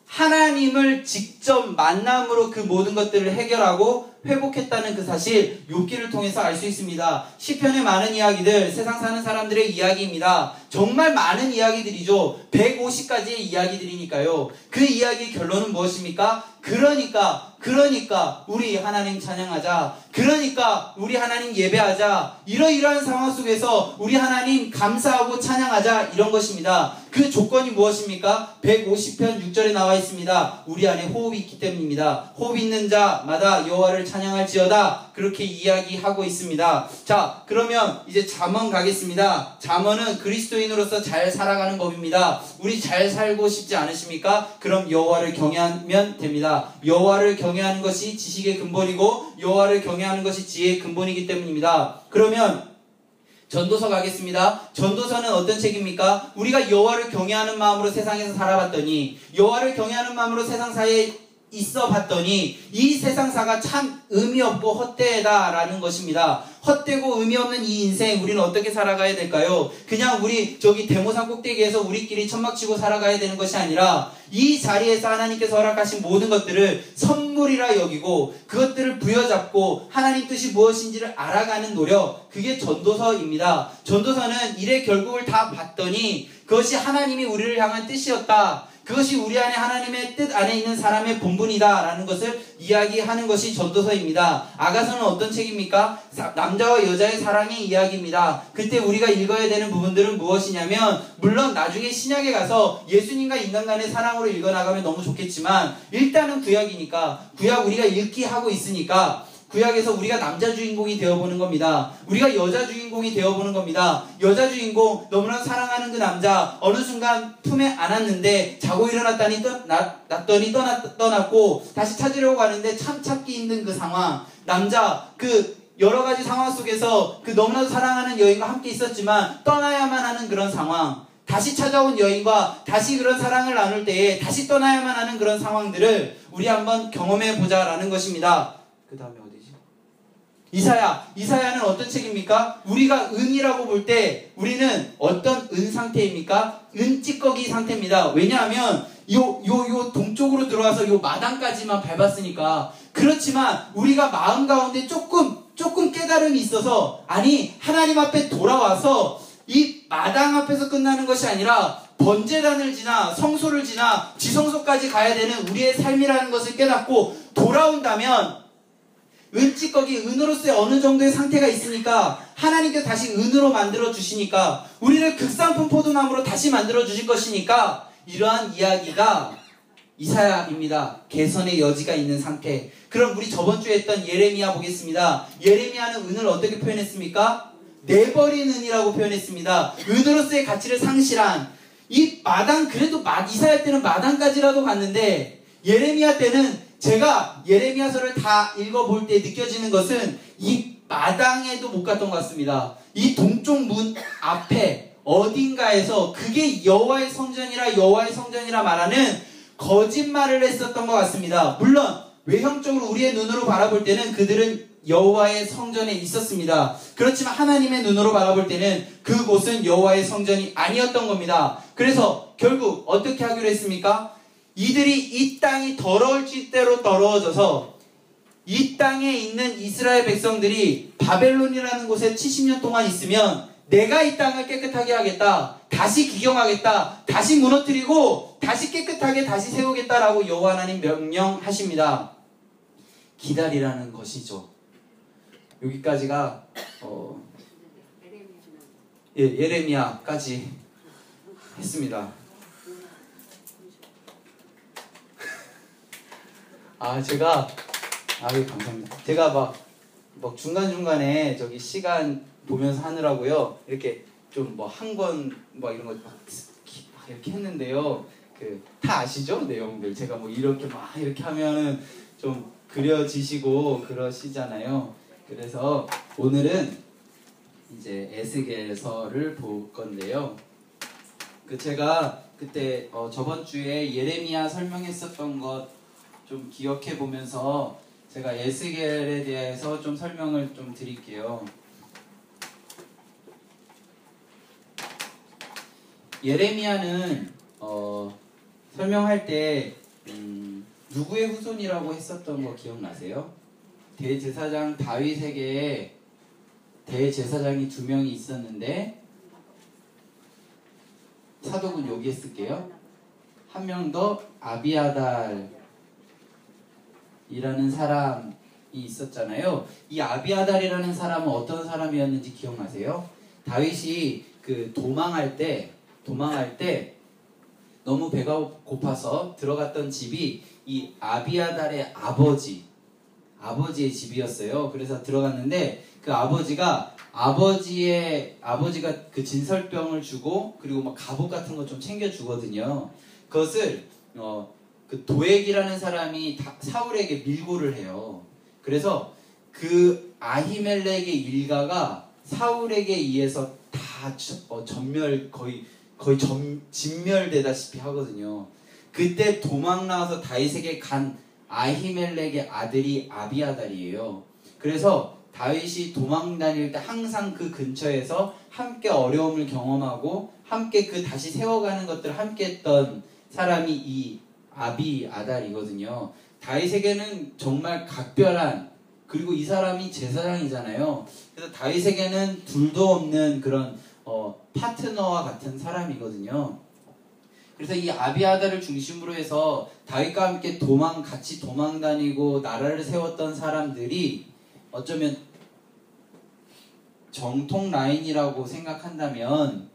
하나님을 직접 만남으로 그 모든 것들을 해결하고 회복했다는 그 사실 욥기를 통해서 알 수 있습니다. 시편의 많은 이야기들, 세상 사는 사람들의 이야기입니다. 정말 많은 이야기들이죠. 150가지의 이야기들이니까요. 그 이야기의 결론은 무엇입니까? 그러니까 우리 하나님 찬양하자. 그러니까 우리 하나님 예배하자. 이러이러한 상황 속에서 우리 하나님 감사하고 찬양하자. 이런 것입니다. 그 조건이 무엇입니까? 150편 6절에 나와 있습니다. 우리 안에 호흡이 있기 때문입니다. 호흡 있는 자마다 여호와를 찬양할지어다. 그렇게 이야기하고 있습니다. 자, 그러면 이제 잠언 가겠습니다. 잠언은 그리스도인으로서 잘 살아가는 법입니다. 우리 잘 살고 싶지 않으십니까? 그럼 여호와를 경외하면 됩니다. 여호와를 경외하는 것이 지식의 근본이고 여호와를 경외하는 것이 지혜의 근본이기 때문입니다. 그러면 전도서 가겠습니다. 전도서는 어떤 책입니까? 우리가 여호와를 경외하는 마음으로 세상에서 살아봤더니, 여호와를 경외하는 마음으로 세상사에 있어 봤더니 이 세상사가 참 의미 없고 헛되다라는 것입니다. 헛되고 의미 없는 이 인생 우리는 어떻게 살아가야 될까요? 그냥 우리 저기 대모산 꼭대기에서 우리끼리 천막치고 살아가야 되는 것이 아니라 이 자리에서 하나님께서 허락하신 모든 것들을 선물이라 여기고 그것들을 부여잡고 하나님 뜻이 무엇인지를 알아가는 노력, 그게 전도서입니다. 전도서는 일의 결국을 다 봤더니 그것이 하나님이 우리를 향한 뜻이었다. 그것이 우리 안에 하나님의 뜻 안에 있는 사람의 본분이다 라는 것을 이야기하는 것이 전도서입니다. 아가서는 어떤 책입니까? 남자와 여자의 사랑의 이야기입니다. 그때 우리가 읽어야 되는 부분들은 무엇이냐면, 물론 나중에 신약에 가서 예수님과 인간 간의 사랑으로 읽어나가면 너무 좋겠지만 일단은 구약이니까, 구약 우리가 읽기 하고 있으니까 구약에서 우리가 남자 주인공이 되어보는 겁니다. 우리가 여자 주인공이 되어보는 겁니다. 여자 주인공, 너무나 사랑하는 그 남자, 어느 순간 품에 안았는데 자고 일어났더니 떠났고 다시 찾으려고 가는데 참 찾기 힘든 그 상황. 남자, 그 여러 가지 상황 속에서 그 너무나도 사랑하는 여인과 함께 있었지만 떠나야만 하는 그런 상황. 다시 찾아온 여인과 다시 그런 사랑을 나눌 때에 다시 떠나야만 하는 그런 상황들을 우리 한번 경험해 보자라는 것입니다. 그 다음에 어디지? 이사야는 어떤 책입니까? 우리가 은이라고 볼 때 우리는 어떤 은 상태입니까? 은 찌꺼기 상태입니다. 왜냐하면 요 동쪽으로 들어와서 요 마당까지만 밟았으니까. 그렇지만 우리가 마음 가운데 조금 깨달음이 있어서, 아니 하나님 앞에 돌아와서 이 마당 앞에서 끝나는 것이 아니라 번제단을 지나 성소를 지나 지성소까지 가야 되는 우리의 삶이라는 것을 깨닫고 돌아온다면, 은찌꺼기, 은으로서의 어느 정도의 상태가 있으니까 하나님께서 다시 은으로 만들어 주시니까, 우리를 극상품 포도나무로 다시 만들어 주실 것이니까, 이러한 이야기가 이사야입니다. 개선의 여지가 있는 상태. 그럼 우리 저번 주에 했던 예레미야 보겠습니다. 예레미야는 은을 어떻게 표현했습니까? 내버린 은이라고 표현했습니다. 은으로서의 가치를 상실한 이 마당, 그래도 이사야 때는 마당까지라도 갔는데, 예레미야 때는 제가 예레미야서를 다 읽어볼 때 느껴지는 것은 이 마당에도 못 갔던 것 같습니다. 이 동쪽 문 앞에 어딘가에서, 그게 여호와의 성전이라 말하는 거짓말을 했었던 것 같습니다. 물론 외형적으로 우리의 눈으로 바라볼 때는 그들은 여호와의 성전에 있었습니다. 그렇지만 하나님의 눈으로 바라볼 때는 그곳은 여호와의 성전이 아니었던 겁니다. 그래서 결국 어떻게 하기로 했습니까? 이들이 이 땅이 더러울 지대로 더러워져서 이 땅에 있는 이스라엘 백성들이 바벨론이라는 곳에 70년 동안 있으면 내가 이 땅을 깨끗하게 하겠다, 다시 기경하겠다, 다시 무너뜨리고 다시 깨끗하게 다시 세우겠다라고 여호와 하나님 명령하십니다. 기다리라는 것이죠. 여기까지가 예레미야까지 했습니다. 감사합니다. 제가 막 중간중간에 저기 시간 보면서 하느라고요. 이렇게 좀 한 권 이런 거 막 이렇게 했는데요. 다 아시죠? 내용들. 제가 이렇게 하면은 좀 그려지시고 그러시잖아요. 그래서 오늘은 이제 에스겔서를 볼 건데요. 제가 그때 저번 주에 예레미야 설명했었던 것 좀 기억해 보면서 제가 에스겔에 대해서 좀 설명을 좀 드릴게요. 예레미야는 설명할 때 누구의 후손이라고 했었던 거 기억나세요? 대제사장 다윗에게 대제사장이 2명이 있었는데 사독은 여기에 쓸게요. 한 명 더 아비아달이라는 사람이 있었잖아요. 이 아비아달이라는 사람은 어떤 사람이었는지 기억나세요? 다윗이 도망할 때 너무 배가 고파서 들어갔던 집이 이 아비아달의 아버지의 집이었어요. 그래서 들어갔는데 아버지가 그 진설병을 주고 그리고 갑옷 같은 거 좀 챙겨주거든요. 그것을 도액이라는 사람이 사울에게 밀고를 해요. 그래서 아히멜렉의 일가가 사울에게 의해서 다 거의 진멸되다시피 하거든요. 그때 도망 나와서 다윗에게 간 아히멜렉의 아들이 아비아달이에요. 그래서 다윗이 도망 다닐 때 항상 그 근처에서 함께 어려움을 경험하고 함께 다시 세워가는 것들을 함께 했던 사람이 이 아비아달이거든요. 다윗에게는 정말 각별한, 그리고 이 사람이 제사장이잖아요. 그래서 다윗에게는 둘도 없는 그런 파트너와 같은 사람이거든요. 그래서 이 아비아달을 중심으로 해서 다윗과 함께 같이 도망 다니고 나라를 세웠던 사람들이 어쩌면 정통 라인이라고 생각한다면,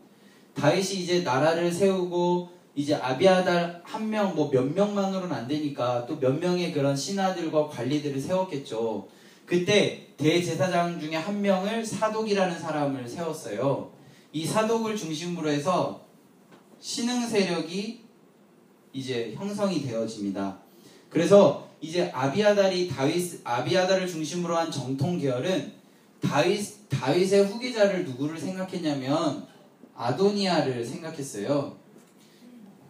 다윗이 이제 나라를 세우고 이제 아비아달 한 명, 몇 명만으로는 안 되니까 또 몇 명의 그런 신하들과 관리들을 세웠겠죠. 그때 대제사장 중에 한 명을 사독이라는 사람을 세웠어요. 이 사독을 중심으로 해서 신흥 세력이 이제 형성이 되어집니다. 그래서 이제 아비아달을 중심으로 한 정통 계열은 다윗의 후계자를 누구를 생각했냐면 아도니아를 생각했어요.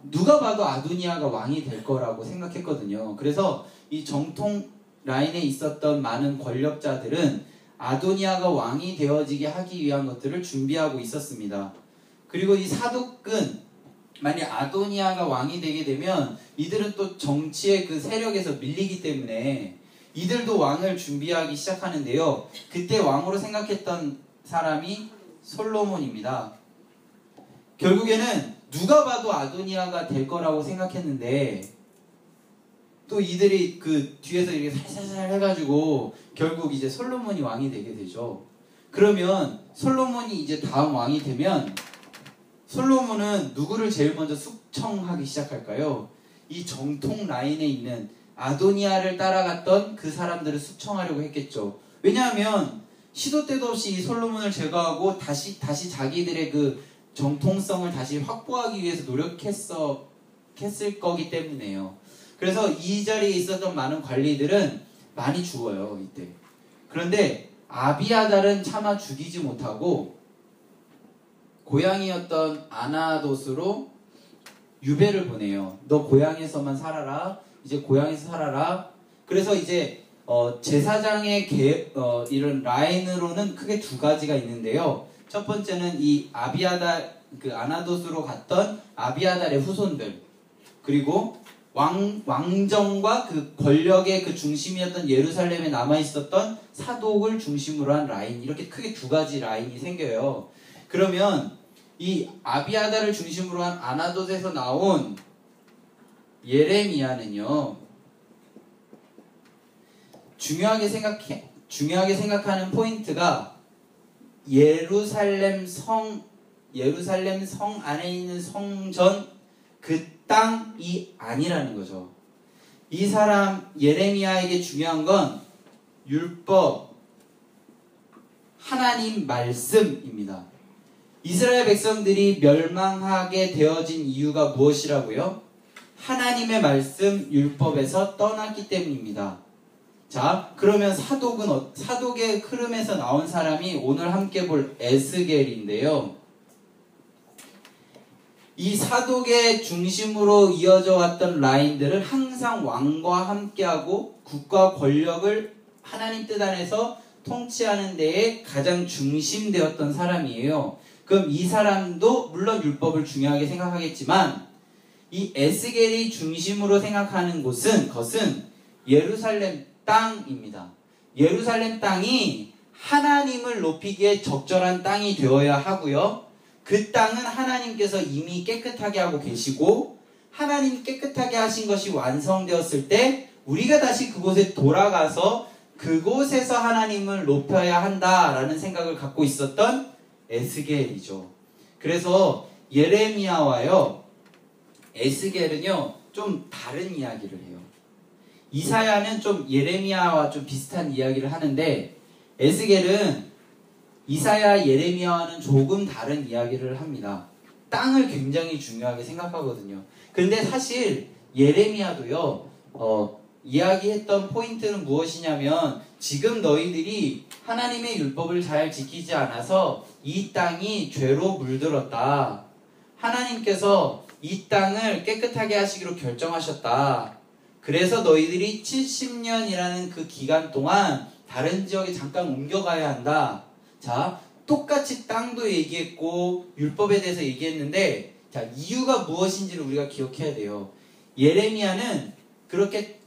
누가 봐도 아도니아가 왕이 될 거라고 생각했거든요. 그래서 이 정통 라인에 있었던 많은 권력자들은 아도니아가 왕이 되어지게 하기 위한 것들을 준비하고 있었습니다. 그리고 이 사독은 만약 아도니아가 왕이 되게 되면 이들은 또 정치의 세력에서 밀리기 때문에 이들도 왕을 준비하기 시작하는데요. 그때 왕으로 생각했던 사람이 솔로몬입니다. 결국에는 누가 봐도 아도니아가 될 거라고 생각했는데 또 이들이 뒤에서 이렇게 살살살 해가지고 결국 이제 솔로몬이 왕이 되게 되죠. 그러면 솔로몬이 이제 다음 왕이 되면 솔로몬은 누구를 제일 먼저 숙청하기 시작할까요? 이 정통 라인에 있는 아도니아를 따라갔던 그 사람들을 숙청하려고 했겠죠. 왜냐하면 시도 때도 없이 이 솔로몬을 제거하고 다시 자기들의 정통성을 다시 확보하기 위해서 노력했을 거기 때문에요. 그래서 이 자리에 있었던 많은 관리들은 많이 죽어요, 이때. 그런데 아비아달은 차마 죽이지 못하고 고향이었던 아나돗으로 유배를 보내요. 너 고향에서만 살아라. 이제 고향에서 살아라. 그래서 이제 제사장의 이런 라인으로는 크게 2가지가 있는데요. 첫 번째는 이 아비아달 아나돗으로 갔던 아비아달의 후손들, 그리고 왕정과 권력의 중심이었던 예루살렘에 남아있었던 사독을 중심으로 한 라인, 이렇게 크게 2가지 라인이 생겨요. 그러면 이 아비아달을 중심으로 한 아나돗에서 나온 예레미야는요, 중요하게 중요하게 생각하는 포인트가 예루살렘 성 안에 있는 성전 그 땅이 아니라는 거죠. 이 사람 예레미야에게 중요한 건 율법, 하나님 말씀입니다. 이스라엘 백성들이 멸망하게 되어진 이유가 무엇이라고요? 하나님의 말씀 율법에서 떠났기 때문입니다. 자, 그러면 사독의 흐름에서 나온 사람이 오늘 함께 볼 에스겔인데요. 이 사독의 중심으로 이어져 왔던 라인들은 항상 왕과 함께하고 국가 권력을 하나님 뜻 안에서 통치하는 데에 가장 중심되었던 사람이에요. 그럼 이 사람도 물론 율법을 중요하게 생각하겠지만 이 에스겔이 중심으로 생각하는 것은 예루살렘 땅입니다. 예루살렘 땅이 하나님을 높이기에 적절한 땅이 되어야 하고요. 그 땅은 하나님께서 이미 깨끗하게 하고 계시고 하나님 깨끗하게 하신 것이 완성되었을 때 우리가 다시 그곳에 돌아가서 그곳에서 하나님을 높여야 한다라는 생각을 갖고 있었던 에스겔이죠. 그래서 예레미야와요 에스겔은요 좀 다른 이야기를 해요. 이사야는 좀 예레미야와 좀 비슷한 이야기를 하는데 에스겔은 이사야 예레미야와는 조금 다른 이야기를 합니다. 땅을 굉장히 중요하게 생각하거든요. 근데 사실 예레미야도요 이야기했던 포인트는 무엇이냐면 지금 너희들이 하나님의 율법을 잘 지키지 않아서 이 땅이 죄로 물들었다. 하나님께서 이 땅을 깨끗하게 하시기로 결정하셨다. 그래서 너희들이 70년이라는 그 기간 동안 다른 지역에 잠깐 옮겨가야 한다. 자, 똑같이 땅도 얘기했고 율법에 대해서 얘기했는데 자, 이유가 무엇인지를 우리가 기억해야 돼요. 예레미야는 그렇게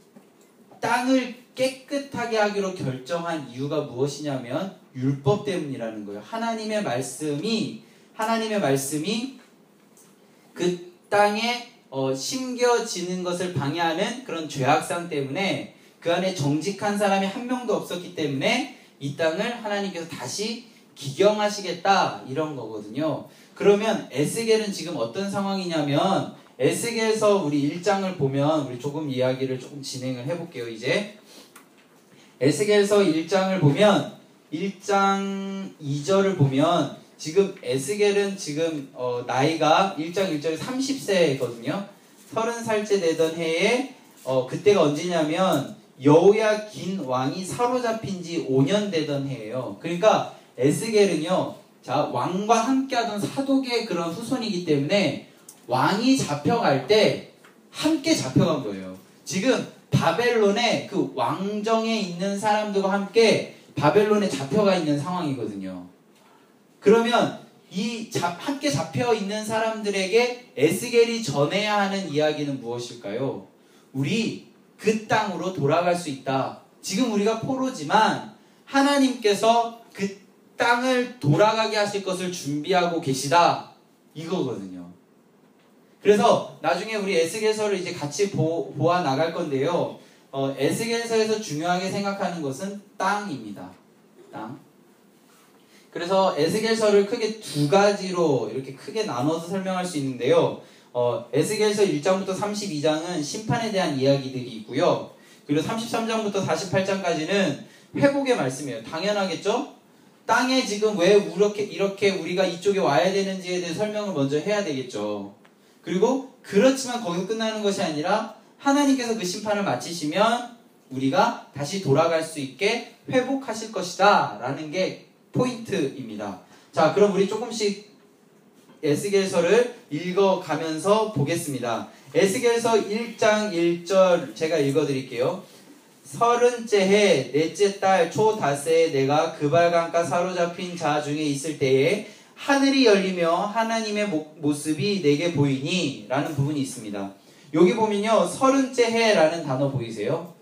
땅을 깨끗하게 하기로 결정한 이유가 무엇이냐면 율법 때문이라는 거예요. 하나님의 말씀이 그 땅에 심겨지는 것을 방해하는 그런 죄악상 때문에 그 안에 정직한 사람이 한 명도 없었기 때문에 이 땅을 하나님께서 다시 기경하시겠다 이런 거거든요. 그러면 에스겔은 지금 어떤 상황이냐면 에스겔서 우리 1장을 보면 우리 조금 이야기를 조금 진행을 해볼게요. 이제 에스겔서 1장을 보면 1장 2절을 보면 지금 에스겔은 지금 나이가 1장 1절에 30세거든요. 30살째 되던 해에 그때가 언제냐면 여호야긴 왕이 사로잡힌 지 5년 되던 해예요. 그러니까 에스겔은요, 자, 왕과 함께하던 사독의 그런 후손이기 때문에 왕이 잡혀갈 때 함께 잡혀간 거예요. 지금 바벨론에 그 왕정에 있는 사람들과 함께 바벨론에 잡혀가 있는 상황이거든요. 그러면 이 함께 잡혀 있는 사람들에게 에스겔이 전해야 하는 이야기는 무엇일까요? 우리 그 땅으로 돌아갈 수 있다. 지금 우리가 포로지만 하나님께서 그 땅을 돌아가게 하실 것을 준비하고 계시다. 이거거든요. 그래서 나중에 우리 에스겔서를 이제 같이 보아 나갈 건데요. 에스겔서에서 중요하게 생각하는 것은 땅입니다. 땅. 그래서 에스겔서를 크게 두 가지로 이렇게 크게 나눠서 설명할 수 있는데요. 에스겔서 1장부터 32장은 심판에 대한 이야기들이 있고요. 그리고 33장부터 48장까지는 회복의 말씀이에요. 당연하겠죠? 땅에 지금 왜 이렇게 우리가 이쪽에 와야 되는지에 대해 설명을 먼저 해야 되겠죠. 그리고 그렇지만 거기서 끝나는 것이 아니라 하나님께서 그 심판을 마치시면 우리가 다시 돌아갈 수 있게 회복하실 것이다 라는 게 포인트입니다. 자, 그럼 우리 조금씩 에스겔서를 읽어가면서 보겠습니다. 에스겔서 1장 1절 제가 읽어드릴게요. 30째 해 넷째 달 초닷새에 내가 그발강가 사로잡힌 자 중에 있을 때에 하늘이 열리며 하나님의 모습이 내게 보이니 라는 부분이 있습니다. 여기 보면요 30째 해라는 단어 보이세요?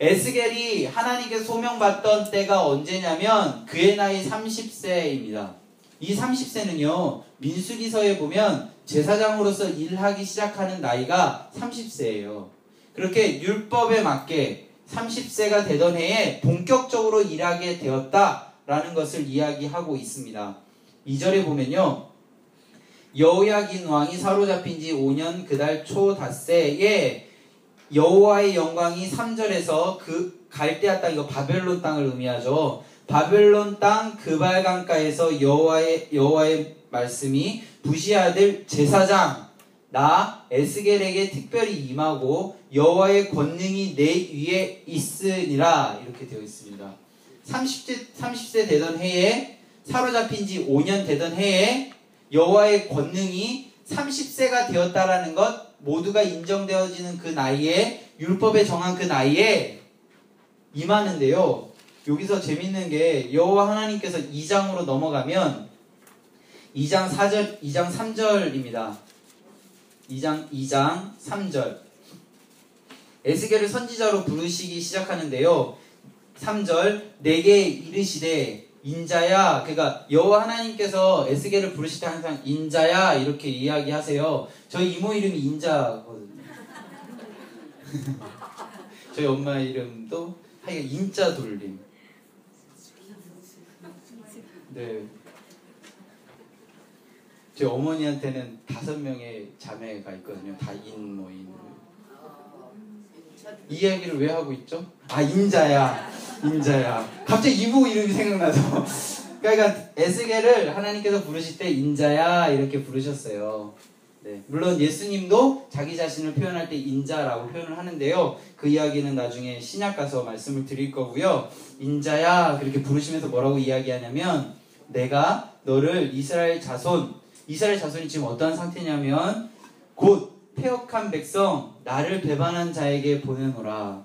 에스겔이 하나님께서 소명받던 때가 언제냐면 그의 나이 30세입니다. 이 30세는요 민수기서에 보면 제사장으로서 일하기 시작하는 나이가 30세예요. 그렇게 율법에 맞게 30세가 되던 해에 본격적으로 일하게 되었다라는 것을 이야기하고 있습니다. 2절에 보면요. 여호야긴 왕이 사로잡힌 지 5년 그달 초 닷새에 여호와의 영광이 3절에서 그 갈대아 땅, 이거 바벨론 땅을 의미하죠. 바벨론 땅 그발강가에서 여호와의 말씀이 부시 아들 제사장 나 에스겔에게 특별히 임하고 여호와의 권능이 내 위에 있으니라 이렇게 되어 있습니다. 30세 되던 해에 사로잡힌 지 5년 되던 해에 여호와의 권능이 30세가 되었다라는 것 모두가 인정되어지는 그 나이에 율법에 정한 그 나이에 임하는데요. 여기서 재밌는 게 여호와 하나님께서 2장으로 넘어가면 2장 4절, 2장 3절입니다. 2장 3절 에스겔을 선지자로 부르시기 시작하는데요. 3절 내게 이르시되 인자야, 그러니까 여호와 하나님께서 에스겔을 부르실 때 항상 인자야 이렇게 이야기하세요. 저희 이모 이름이 인자거든요. 저희 엄마 이름도 하여간 인자 돌림. 네. 저희 어머니한테는 5명의 자매가 있거든요. 다 인. 이 이야기를 왜 하고 있죠? 아, 인자야. 갑자기 이모 이름이 생각나서. 그러니까 에스겔을 하나님께서 부르실 때 인자야 이렇게 부르셨어요. 네. 물론 예수님도 자기 자신을 표현할 때 인자라고 표현을 하는데요. 그 이야기는 나중에 신약 가서 말씀을 드릴 거고요. 인자야 그렇게 부르시면서 뭐라고 이야기하냐면 내가 너를 이스라엘 자손이 지금 어떠한 상태냐면 곧 패역한 백성 나를 배반한 자에게 보내노라.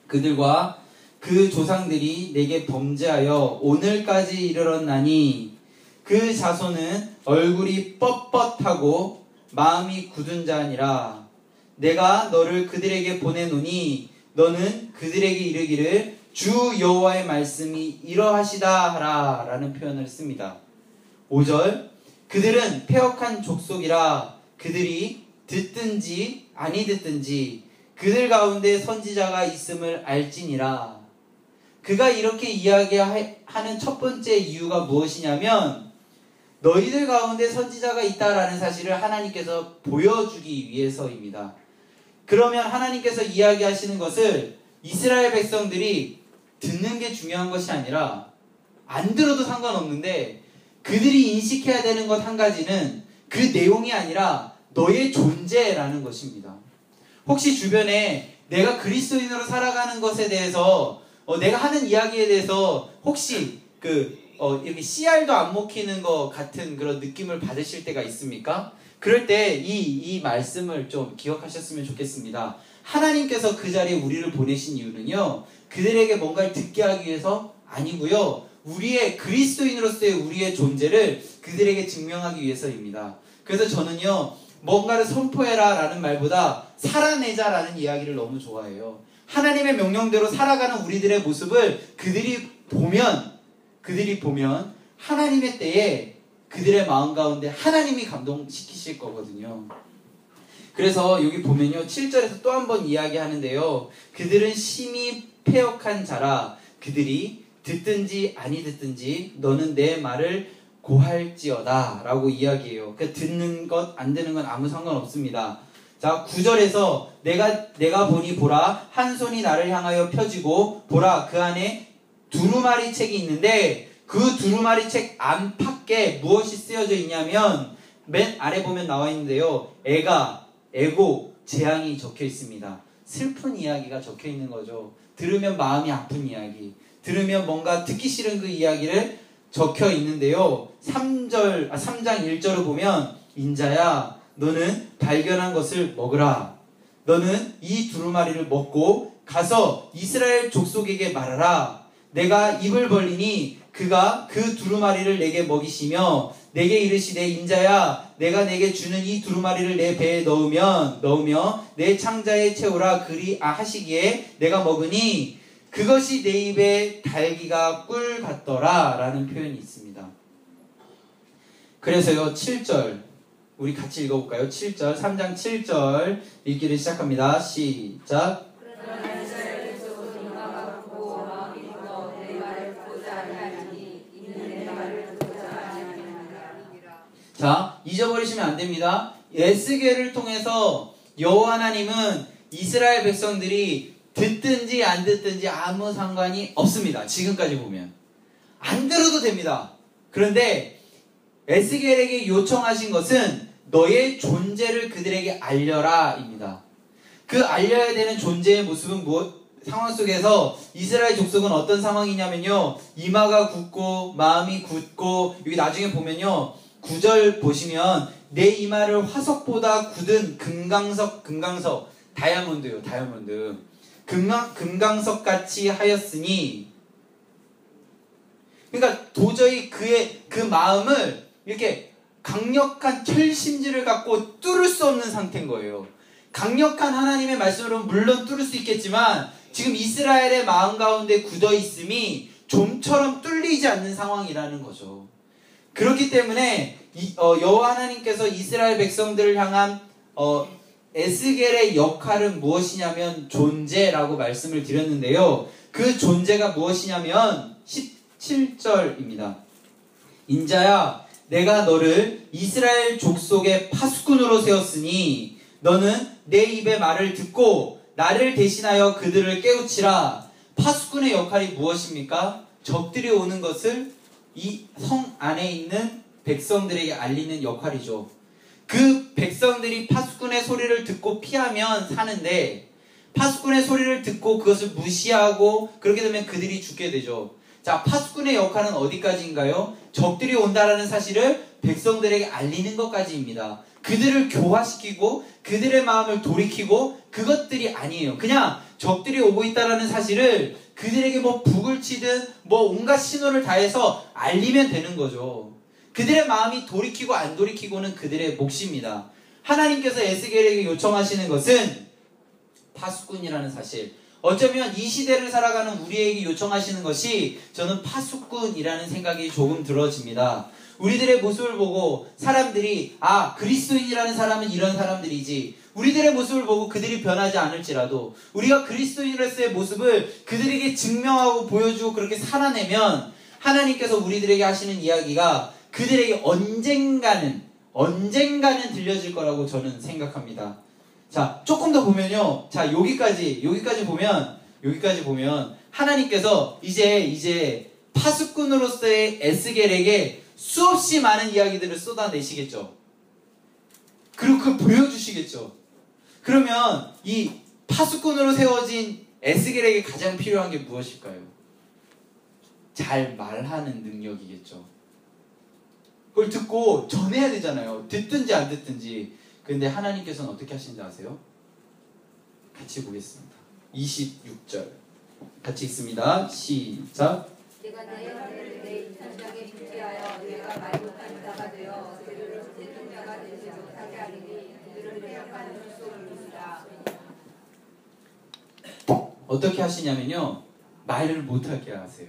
그들과 그 조상들이 내게 범죄하여 오늘까지 이르렀나니 그 자손은 얼굴이 뻣뻣하고 마음이 굳은 자니라. 내가 너를 그들에게 보내노니 너는 그들에게 이르기를 주 여호와의 말씀이 이러하시다 하라 라는 표현을 씁니다. 5절 그들은 패역한 족속이라 그들이 듣든지 아니 듣든지 그들 가운데 선지자가 있음을 알지니라. 그가 이렇게 이야기하는 첫 번째 이유가 무엇이냐면 너희들 가운데 선지자가 있다라는 사실을 하나님께서 보여주기 위해서입니다. 그러면 하나님께서 이야기하시는 것을 이스라엘 백성들이 듣는 게 중요한 것이 아니라 안 들어도 상관없는데 그들이 인식해야 되는 것 한 가지는 그 내용이 아니라 너의 존재라는 것입니다. 혹시 주변에 내가 그리스도인으로 살아가는 것에 대해서 내가 하는 이야기에 대해서 혹시 이렇게 CR도 안 먹히는 것 같은 그런 느낌을 받으실 때가 있습니까? 그럴 때 이 말씀을 좀 기억하셨으면 좋겠습니다. 하나님께서 그 자리에 우리를 보내신 이유는요, 그들에게 뭔가를 듣게 하기 위해서 아니고요, 우리의 그리스도인으로서의 우리의 존재를 그들에게 증명하기 위해서입니다. 그래서 저는요, 뭔가를 선포해라 라는 말보다 살아내자 라는 이야기를 너무 좋아해요. 하나님의 명령대로 살아가는 우리들의 모습을 그들이 보면 하나님의 때에 그들의 마음 가운데 하나님이 감동시키실 거거든요. 그래서 여기 보면요, 7절에서 또 한 번 이야기하는데요. 그들은 심히 패역한 자라. 그들이 듣든지 아니 듣든지 너는 내 말을 고할지어다 라고 이야기해요. 그러니까 듣는 것 안 듣는 건 아무 상관없습니다. 자, 9절에서 내가 보니 보라 한 손이 나를 향하여 펴지고 보라 그 안에 두루마리 책이 있는데 그 두루마리 책 안팎에 무엇이 쓰여져 있냐면 맨 아래 보면 나와 있는데요. 애고, 재앙이 적혀 있습니다. 슬픈 이야기가 적혀 있는 거죠. 들으면 마음이 아픈 이야기, 들으면 뭔가 듣기 싫은 그 이야기를 적혀 있는데요. 3장 1절을 보면 인자야 너는 발견한 것을 먹으라. 너는 이 두루마리를 먹고 가서 이스라엘 족속에게 말하라. 내가 입을 벌리니 그가 그 두루마리를 내게 먹이시며 내게 이르시되 인자야 내가 내게 주는 이 두루마리를 내 배에 넣으며 내 창자에 채우라 그리 하시기에 내가 먹으니 그것이 내 입에 달기가 꿀 같더라 라는 표현이 있습니다. 그래서요 7절 우리 같이 읽어볼까요? 7절 3장 7절 읽기를 시작합니다. 시작. 자, 잊어버리시면 안 됩니다. 에스겔을 통해서 여호와 하나님은 이스라엘 백성들이 듣든지 안 듣든지 아무 상관이 없습니다. 지금까지 보면. 안 들어도 됩니다. 그런데 에스겔에게 요청하신 것은 너의 존재를 그들에게 알려라 입니다. 그 알려야 되는 존재의 모습은 무엇? 상황 속에서 이스라엘 족속은 어떤 상황이냐면요, 이마가 굳고 마음이 굳고, 여기 나중에 보면요 9절 보시면 내 이마를 화석보다 굳은 금강석 다이아몬드요, 다이아몬드 금강석 같이 하였으니, 그러니까 도저히 그의 그 마음을 이렇게 강력한 철심지를 갖고 뚫을 수 없는 상태인 거예요. 강력한 하나님의 말씀으로 물론 뚫을 수 있겠지만 지금 이스라엘의 마음 가운데 굳어 있음이 좀처럼 뚫리지 않는 상황이라는 거죠. 그렇기 때문에 여호와 하나님께서 이스라엘 백성들을 향한 에스겔의 역할은 무엇이냐면 존재라고 말씀을 드렸는데요. 그 존재가 무엇이냐면 17절입니다. 인자야, 내가 너를 이스라엘 족속의 파수꾼으로 세웠으니 너는 내 입의 말을 듣고 나를 대신하여 그들을 깨우치라. 파수꾼의 역할이 무엇입니까? 적들이 오는 것을 이 성 안에 있는 백성들에게 알리는 역할이죠. 그 백성들이 파수꾼의 소리를 듣고 피하면 사는데, 파수꾼의 소리를 듣고 그것을 무시하고 그렇게 되면 그들이 죽게 되죠. 자, 파수꾼의 역할은 어디까지인가요? 적들이 온다라는 사실을 백성들에게 알리는 것까지입니다. 그들을 교화시키고 그들의 마음을 돌이키고 그것들이 아니에요. 그냥 적들이 오고 있다라는 사실을 그들에게 뭐 북을 치든 뭐 온갖 신호를 다해서 알리면 되는 거죠. 그들의 마음이 돌이키고 안 돌이키고는 그들의 몫입니다. 하나님께서 에스겔에게 요청하시는 것은 파수꾼이라는 사실, 어쩌면 이 시대를 살아가는 우리에게 요청하시는 것이 저는 파수꾼이라는 생각이 조금 들어집니다. 우리들의 모습을 보고 사람들이 그리스도인이라는 사람은 이런 사람들이지, 우리들의 모습을 보고 그들이 변하지 않을지라도 우리가 그리스도인으로서의 모습을 그들에게 증명하고 보여주고 그렇게 살아내면 하나님께서 우리들에게 하시는 이야기가 그들에게 언젠가는 들려질 거라고 저는 생각합니다. 자, 조금 더 보면요. 자, 여기까지 보면 하나님께서 이제 파수꾼으로서의 에스겔에게 수없이 많은 이야기들을 쏟아내시겠죠. 그리고 그걸 보여주시겠죠. 그러면 이 파수꾼으로 세워진 에스겔에게 가장 필요한 게 무엇일까요? 잘 말하는 능력이겠죠. 그걸 듣고 전해야 되잖아요. 듣든지 안 듣든지. 근데 하나님께서는 어떻게 하시는지 아세요? 같이 보겠습니다. 26절 같이 읽습니다. 시작. 내가 너희를 내 인상장에 비치하여 너희가 말 못하는 자가 되어 그들을 듣는 자가 되지 못하게 하리니 그들을 회역하는 족속을 이루리라. 어떻게 하시냐면요, 말을 못하게 하세요.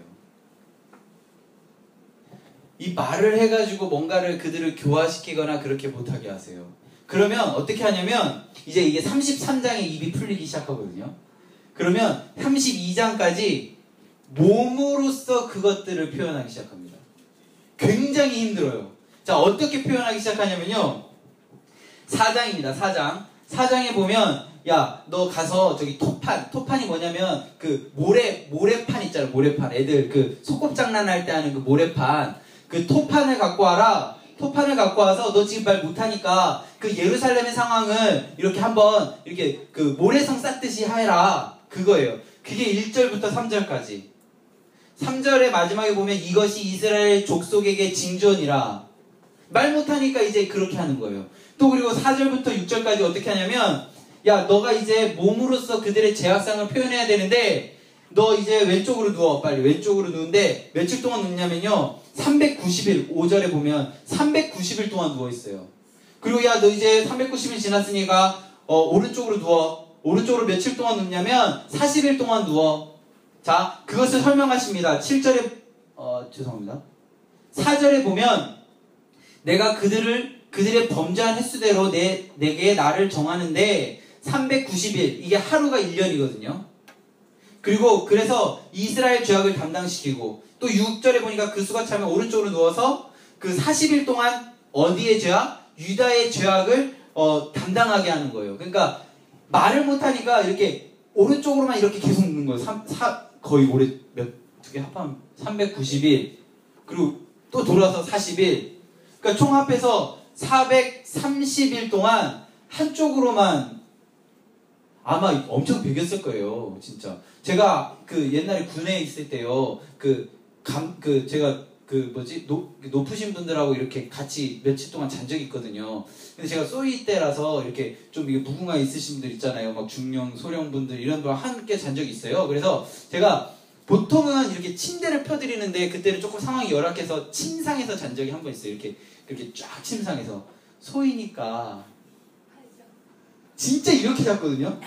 이 말을 해가지고 뭔가를 그들을 교화시키거나 그렇게 못하게 하세요. 그러면 어떻게 하냐면 이제 이게 33장에 입이 풀리기 시작하거든요. 그러면 32장까지 몸으로써 그것들을 표현하기 시작합니다. 굉장히 힘들어요. 자, 어떻게 표현하기 시작하냐면요, 4장입니다. 4장에 보면 야, 너 가서 저기 토판이 뭐냐면 그 모래판 있잖아. 모래판, 애들 그 소꿉장난 할 때 하는 그 모래판, 그 토판을 갖고 와라. 토판을 갖고 와서 너 지금 말 못하니까 그 예루살렘의 상황을 이렇게 한번 이렇게 그 모래성 쌓듯이 해라. 그거예요. 그게 1절부터 3절까지. 3절의 마지막에 보면 이것이 이스라엘 족속에게 징조니라. 말 못하니까 이제 그렇게 하는 거예요. 또 그리고 4절부터 6절까지 어떻게 하냐면, 야, 너가 이제 몸으로써 그들의 죄악상을 표현해야 되는데 너 이제 왼쪽으로 누워. 빨리 왼쪽으로 누운데 며칠 동안 눕냐면요, 390일, 5절에 보면 390일 동안 누워있어요. 그리고 야, 너 이제 390일 지났으니까 오른쪽으로 누워. 오른쪽으로 며칠 동안 눕냐면 40일 동안 누워. 자, 그것을 설명하십니다. 7절에 죄송합니다. 4절에 보면 내가 그들의 범죄한 횟수대로 내게 나를 정하는데 390일, 이게 하루가 1년이거든요. 그리고 그래서 이스라엘 죄악을 담당시키고, 또 6절에 보니까 그 수가 차면 오른쪽으로 누워서 그 40일 동안 어디의 죄악? 유다의 죄악을 담당하게 하는 거예요. 그러니까 말을 못하니까 이렇게 오른쪽으로만 이렇게 계속 묻는 거예요. 거의 올해 두 개 합하면 390일, 그리고 또 돌아서 40일. 그러니까 총 합해서 430일 동안 한쪽으로만 아마 엄청 배겼을 거예요, 진짜. 제가 그 옛날에 군에 있을 때요, 제가 높으신 분들하고 이렇게 같이 며칠 동안 잔 적이 있거든요. 근데 제가 소위 때라서 이렇게 좀 무궁화 있으신 분들 있잖아요. 막 중령, 소령 분들 이런 분과 함께 잔 적이 있어요. 그래서 제가 보통은 이렇게 침대를 펴드리는데 그때는 조금 상황이 열악해서 침상에서 잔 적이 한 번 있어요. 이렇게 쫙 침상에서. 소이니까 진짜 이렇게 잤거든요.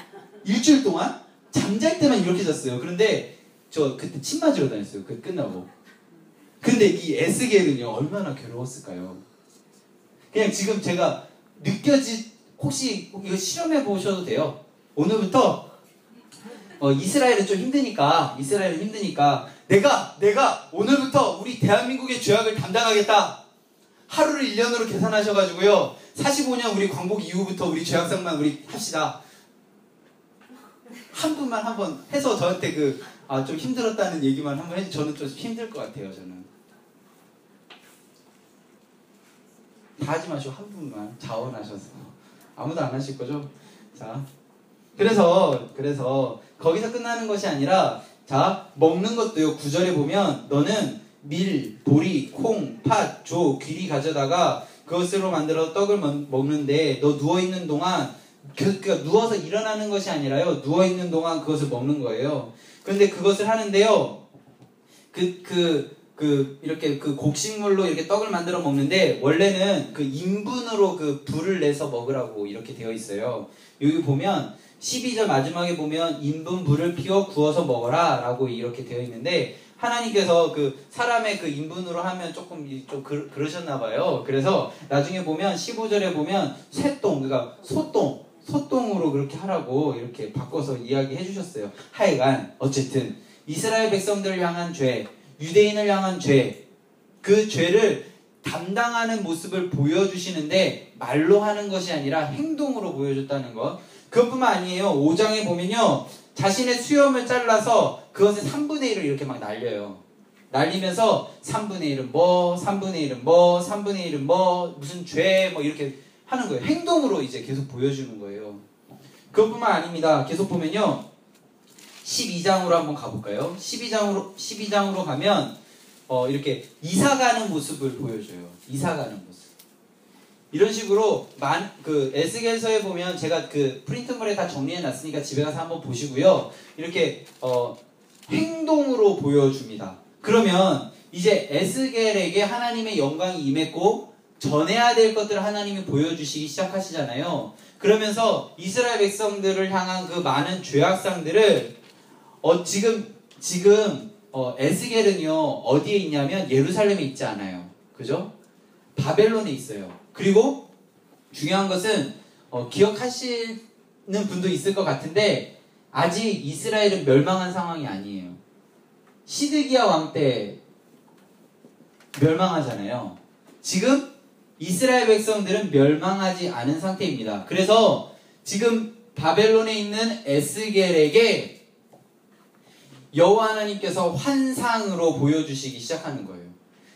일주일 동안 잠잘 때만 이렇게 잤어요. 그런데 저 그때 침 맞으러 다녔어요. 그 끝나고. 근데 이 에스겔은요 얼마나 괴로웠을까요? 그냥 지금 제가 혹시 이거 실험해 보셔도 돼요. 오늘부터 이스라엘은 좀 힘드니까 내가 오늘부터 우리 대한민국의 죄악을 담당하겠다. 하루를 1년으로 계산하셔가지고요 45년 우리 광복 이후부터 우리 죄악상만 우리 합시다. 한 분만 한번 해서 저한테 좀 힘들었다는 얘기만 한번 해서 저는 좀 힘들 것 같아요. 저는 다 하지 마시고 한 분만 자원하셔서. 아무도 안 하실 거죠? 자, 그래서 거기서 끝나는 것이 아니라, 자, 먹는 것도요. 9절에 보면 너는 밀, 보리, 콩, 팥, 조, 귀리 가져다가 그것으로 만들어 떡을 먹는데 너 누워있는 동안, 그러니까 누워서 일어나는 것이 아니라요. 누워있는 동안 그것을 먹는 거예요. 그런데 그것을 하는데요. 이렇게 곡식물로 이렇게 떡을 만들어 먹는데 원래는 인분으로 불을 내서 먹으라고 이렇게 되어 있어요. 여기 보면 12절 마지막에 보면 인분 불을 피워 구워서 먹어라 라고 이렇게 되어 있는데 하나님께서 사람의 인분으로 하면 조금 그러셨나 봐요. 그래서 나중에 보면 15절에 보면 쇠똥, 그러니까 소똥으로 그렇게 하라고 이렇게 바꿔서 이야기해 주셨어요. 하여간 어쨌든 이스라엘 백성들을 향한 죄, 유대인을 향한 죄, 그 죄를 담당하는 모습을 보여주시는데 말로 하는 것이 아니라 행동으로 보여줬다는 것. 그것뿐만 아니에요. 5장에 보면요. 자신의 수염을 잘라서 그것의 3분의 1을 이렇게 막 날려요. 날리면서 3분의 1은 뭐, 3분의 1은 뭐, 3분의 1은 뭐, 무슨 죄, 뭐 이렇게 하는 거예요. 행동으로 이제 계속 보여주는 거예요. 그것뿐만 아닙니다. 계속 보면요. 12장으로 한번 가볼까요? 12장으로 가면 이렇게 이사가는 모습을 보여줘요. 이사가는 모습. 이런 식으로 에스겔서에 보면 제가 프린트물에 다 정리해 놨으니까 집에 가서 한번 보시고요. 이렇게 행동으로 보여줍니다. 그러면 이제 에스겔에게 하나님의 영광이 임했고 전해야 될 것들을 하나님이 보여주시기 시작하시잖아요. 그러면서 이스라엘 백성들을 향한 그 많은 죄악상들을 지금 에스겔은요 어디에 있냐면 예루살렘에 있지 않아요. 그죠? 바벨론에 있어요. 그리고 중요한 것은 기억하시는 분도 있을 것 같은데 아직 이스라엘은 멸망한 상황이 아니에요. 시드기야 왕 때 멸망하잖아요. 지금 이스라엘 백성들은 멸망하지 않은 상태입니다. 그래서 지금 바벨론에 있는 에스겔에게 여호와 하나님께서 환상으로 보여주시기 시작하는 거예요.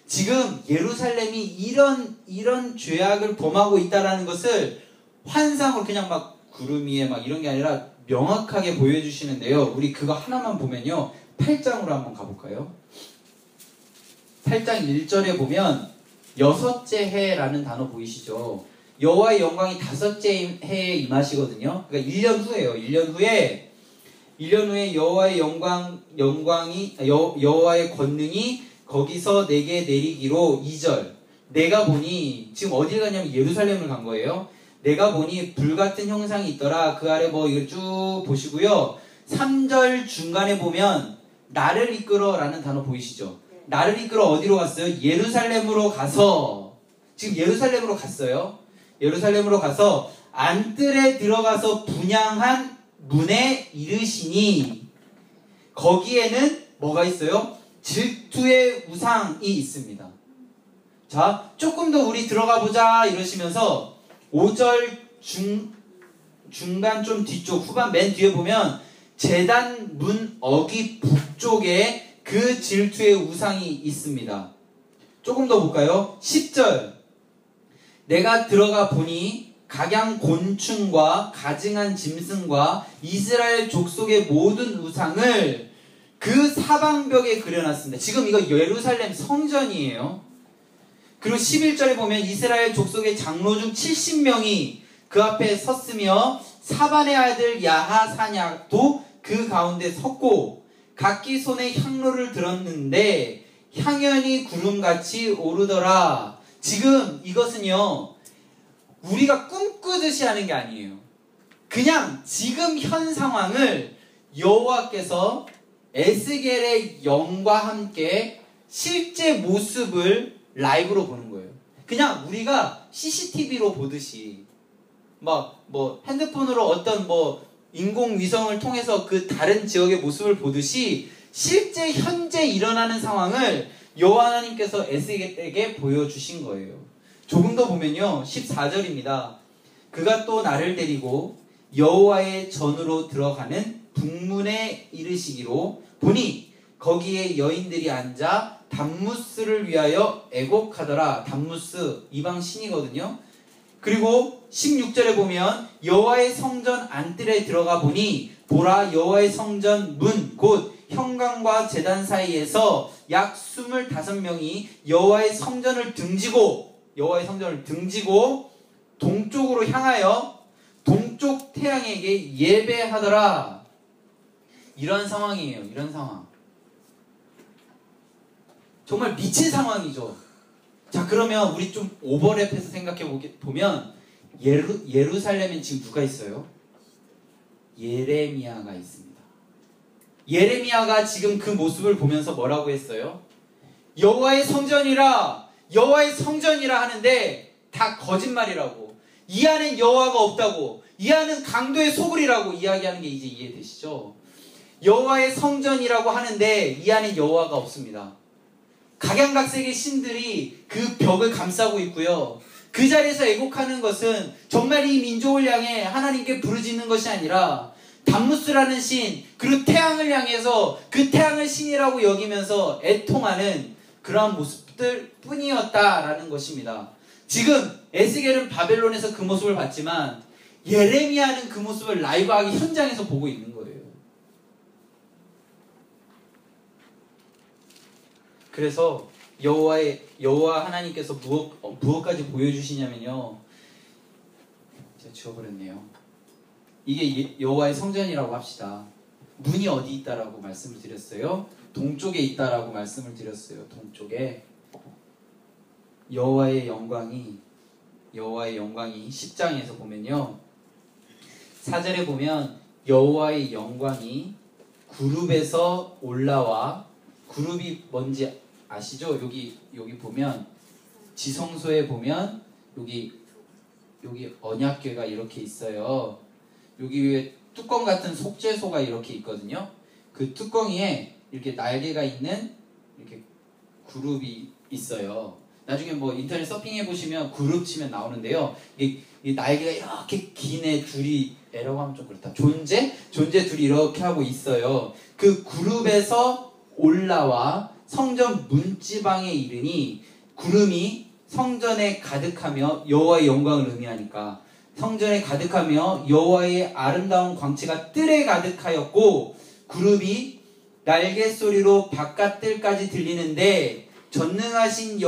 지금 예루살렘이 이런 죄악을 범하고 있다라는 것을 환상으로 그냥 막 구름 위에 막 이런 게 아니라 명확하게 보여주시는데요. 우리 그거 하나만 보면요. 8장으로 한번 가볼까요? 8장 1절에 보면 여섯째 해라는 단어 보이시죠? 여호와의 영광이 다섯째 해에 임하시거든요. 그러니까 1년 후예요. 1년 후에 여호와의 여호와의 권능이 거기서 내게 내리기로 2절. 내가 보니 지금 어딜 가냐면 예루살렘을 간 거예요. 내가 보니 불같은 형상이 있더라. 그 아래 뭐 이거 쭉 보시고요. 3절 중간에 보면 나를 이끌어 라는 단어 보이시죠? 나를 이끌어 어디로 갔어요? 예루살렘으로 가서 지금 예루살렘으로 갔어요. 예루살렘으로 가서 안뜰에 들어가서 분향한 문에 이르시니 거기에는 뭐가 있어요? 질투의 우상이 있습니다. 자, 조금 더 우리 들어가 보자 이러시면서 5절 중간 좀 뒤쪽 후반 맨 뒤에 보면 제단 문 어기 북쪽에 그 질투의 우상이 있습니다. 조금 더 볼까요? 10절 내가 들어가 보니 각양 곤충과 가증한 짐승과 이스라엘 족속의 모든 우상을 그 사방벽에 그려놨습니다. 지금 이거 예루살렘 성전이에요. 그리고 11절에 보면 이스라엘 족속의 장로 중 70명이 그 앞에 섰으며 사반의 아들 야하사냐도 그 가운데 섰고 각기 손에 향로를 들었는데 향연이 구름같이 오르더라. 지금 이것은요 우리가 꿈꾸듯이 하는 게 아니에요. 그냥 지금 현 상황을 여호와께서 에스겔의 영과 함께 실제 모습을 라이브로 보는 거예요. 그냥 우리가 CCTV로 보듯이 뭐 핸드폰으로 어떤 인공위성을 통해서 그 다른 지역의 모습을 보듯이 실제 현재 일어나는 상황을 여호와 하나님께서 에스겔에게 보여주신 거예요. 조금 더 보면요 14절입니다. 그가 또 나를 데리고 여호와의 전으로 들어가는 북문에 이르시기로 보니 거기에 여인들이 앉아 담무스를 위하여 애곡하더라. 담무스 이방 신이거든요. 그리고 16절에 보면 여호와의 성전 안뜰에 들어가 보니 보라 여호와의 성전 문 곧 현관과 제단 사이에서 약 25명이 여호와의 성전을 등지고 동쪽으로 향하여 동쪽 태양에게 예배하더라. 이런 상황이에요. 이런 상황. 정말 미친 상황이죠. 자, 그러면 우리 좀 오버랩해서 생각해 보면 예루살렘엔 지금 누가 있어요? 예레미야가 있습니다. 예레미야가 지금 그 모습을 보면서 뭐라고 했어요? 여호와의 성전이라 하는데 다 거짓말이라고, 이 안엔 여호와가 없다고, 이 안은 강도의 소굴이라고 이야기하는 게 이제 이해되시죠? 여호와의 성전이라고 하는데 이 안에 여호와가 없습니다. 각양각색의 신들이 그 벽을 감싸고 있고요. 그 자리에서 애곡하는 것은 정말 이 민족을 향해 하나님께 부르짖는 것이 아니라 담무스라는 신, 그리고 태양을 향해서 그 태양을 신이라고 여기면서 애통하는 그러한 모습들 뿐이었다라는 것입니다. 지금 에스겔은 바벨론에서 그 모습을 봤지만 예레미야는 그 모습을 라이브하게 현장에서 보고 있는 거예요. 그래서 여호와 하나님께서 무엇까지 보여주시냐면요. 제가 지워버렸네요. 이게 여호와의 성전이라고 합시다. 문이 어디 있다라고 말씀을 드렸어요? 동쪽에 있다라고 말씀을 드렸어요. 동쪽에 여호와의 영광이 10장에서 보면요. 4절에 보면 여호와의 영광이 구룹에서 올라와, 구룹이 뭔지 아시죠? 여기 보면 지성소에 보면 여기 언약궤가 이렇게 있어요. 여기 위에 뚜껑 같은 속죄소가 이렇게 있거든요. 그 뚜껑 위에 이렇게 날개가 있는 이렇게 그룹이 있어요. 나중에 인터넷 서핑해 보시면 그룹 치면 나오는데요. 이 날개가 이렇게 긴 애 둘이, 애라고 하면 좀 그렇다. 존재 둘이 이렇게 하고 있어요. 그 그룹에서 올라와 성전 문지방에 이르니, 구름이 성전에 가득하며 여호와의 영광을 의미하니까 성전에 가득하며 여호와의 아름다운 광채가 뜰에 가득하였고, 구름이 날개 소리로 바깥 뜰까지 들리는데 전능하신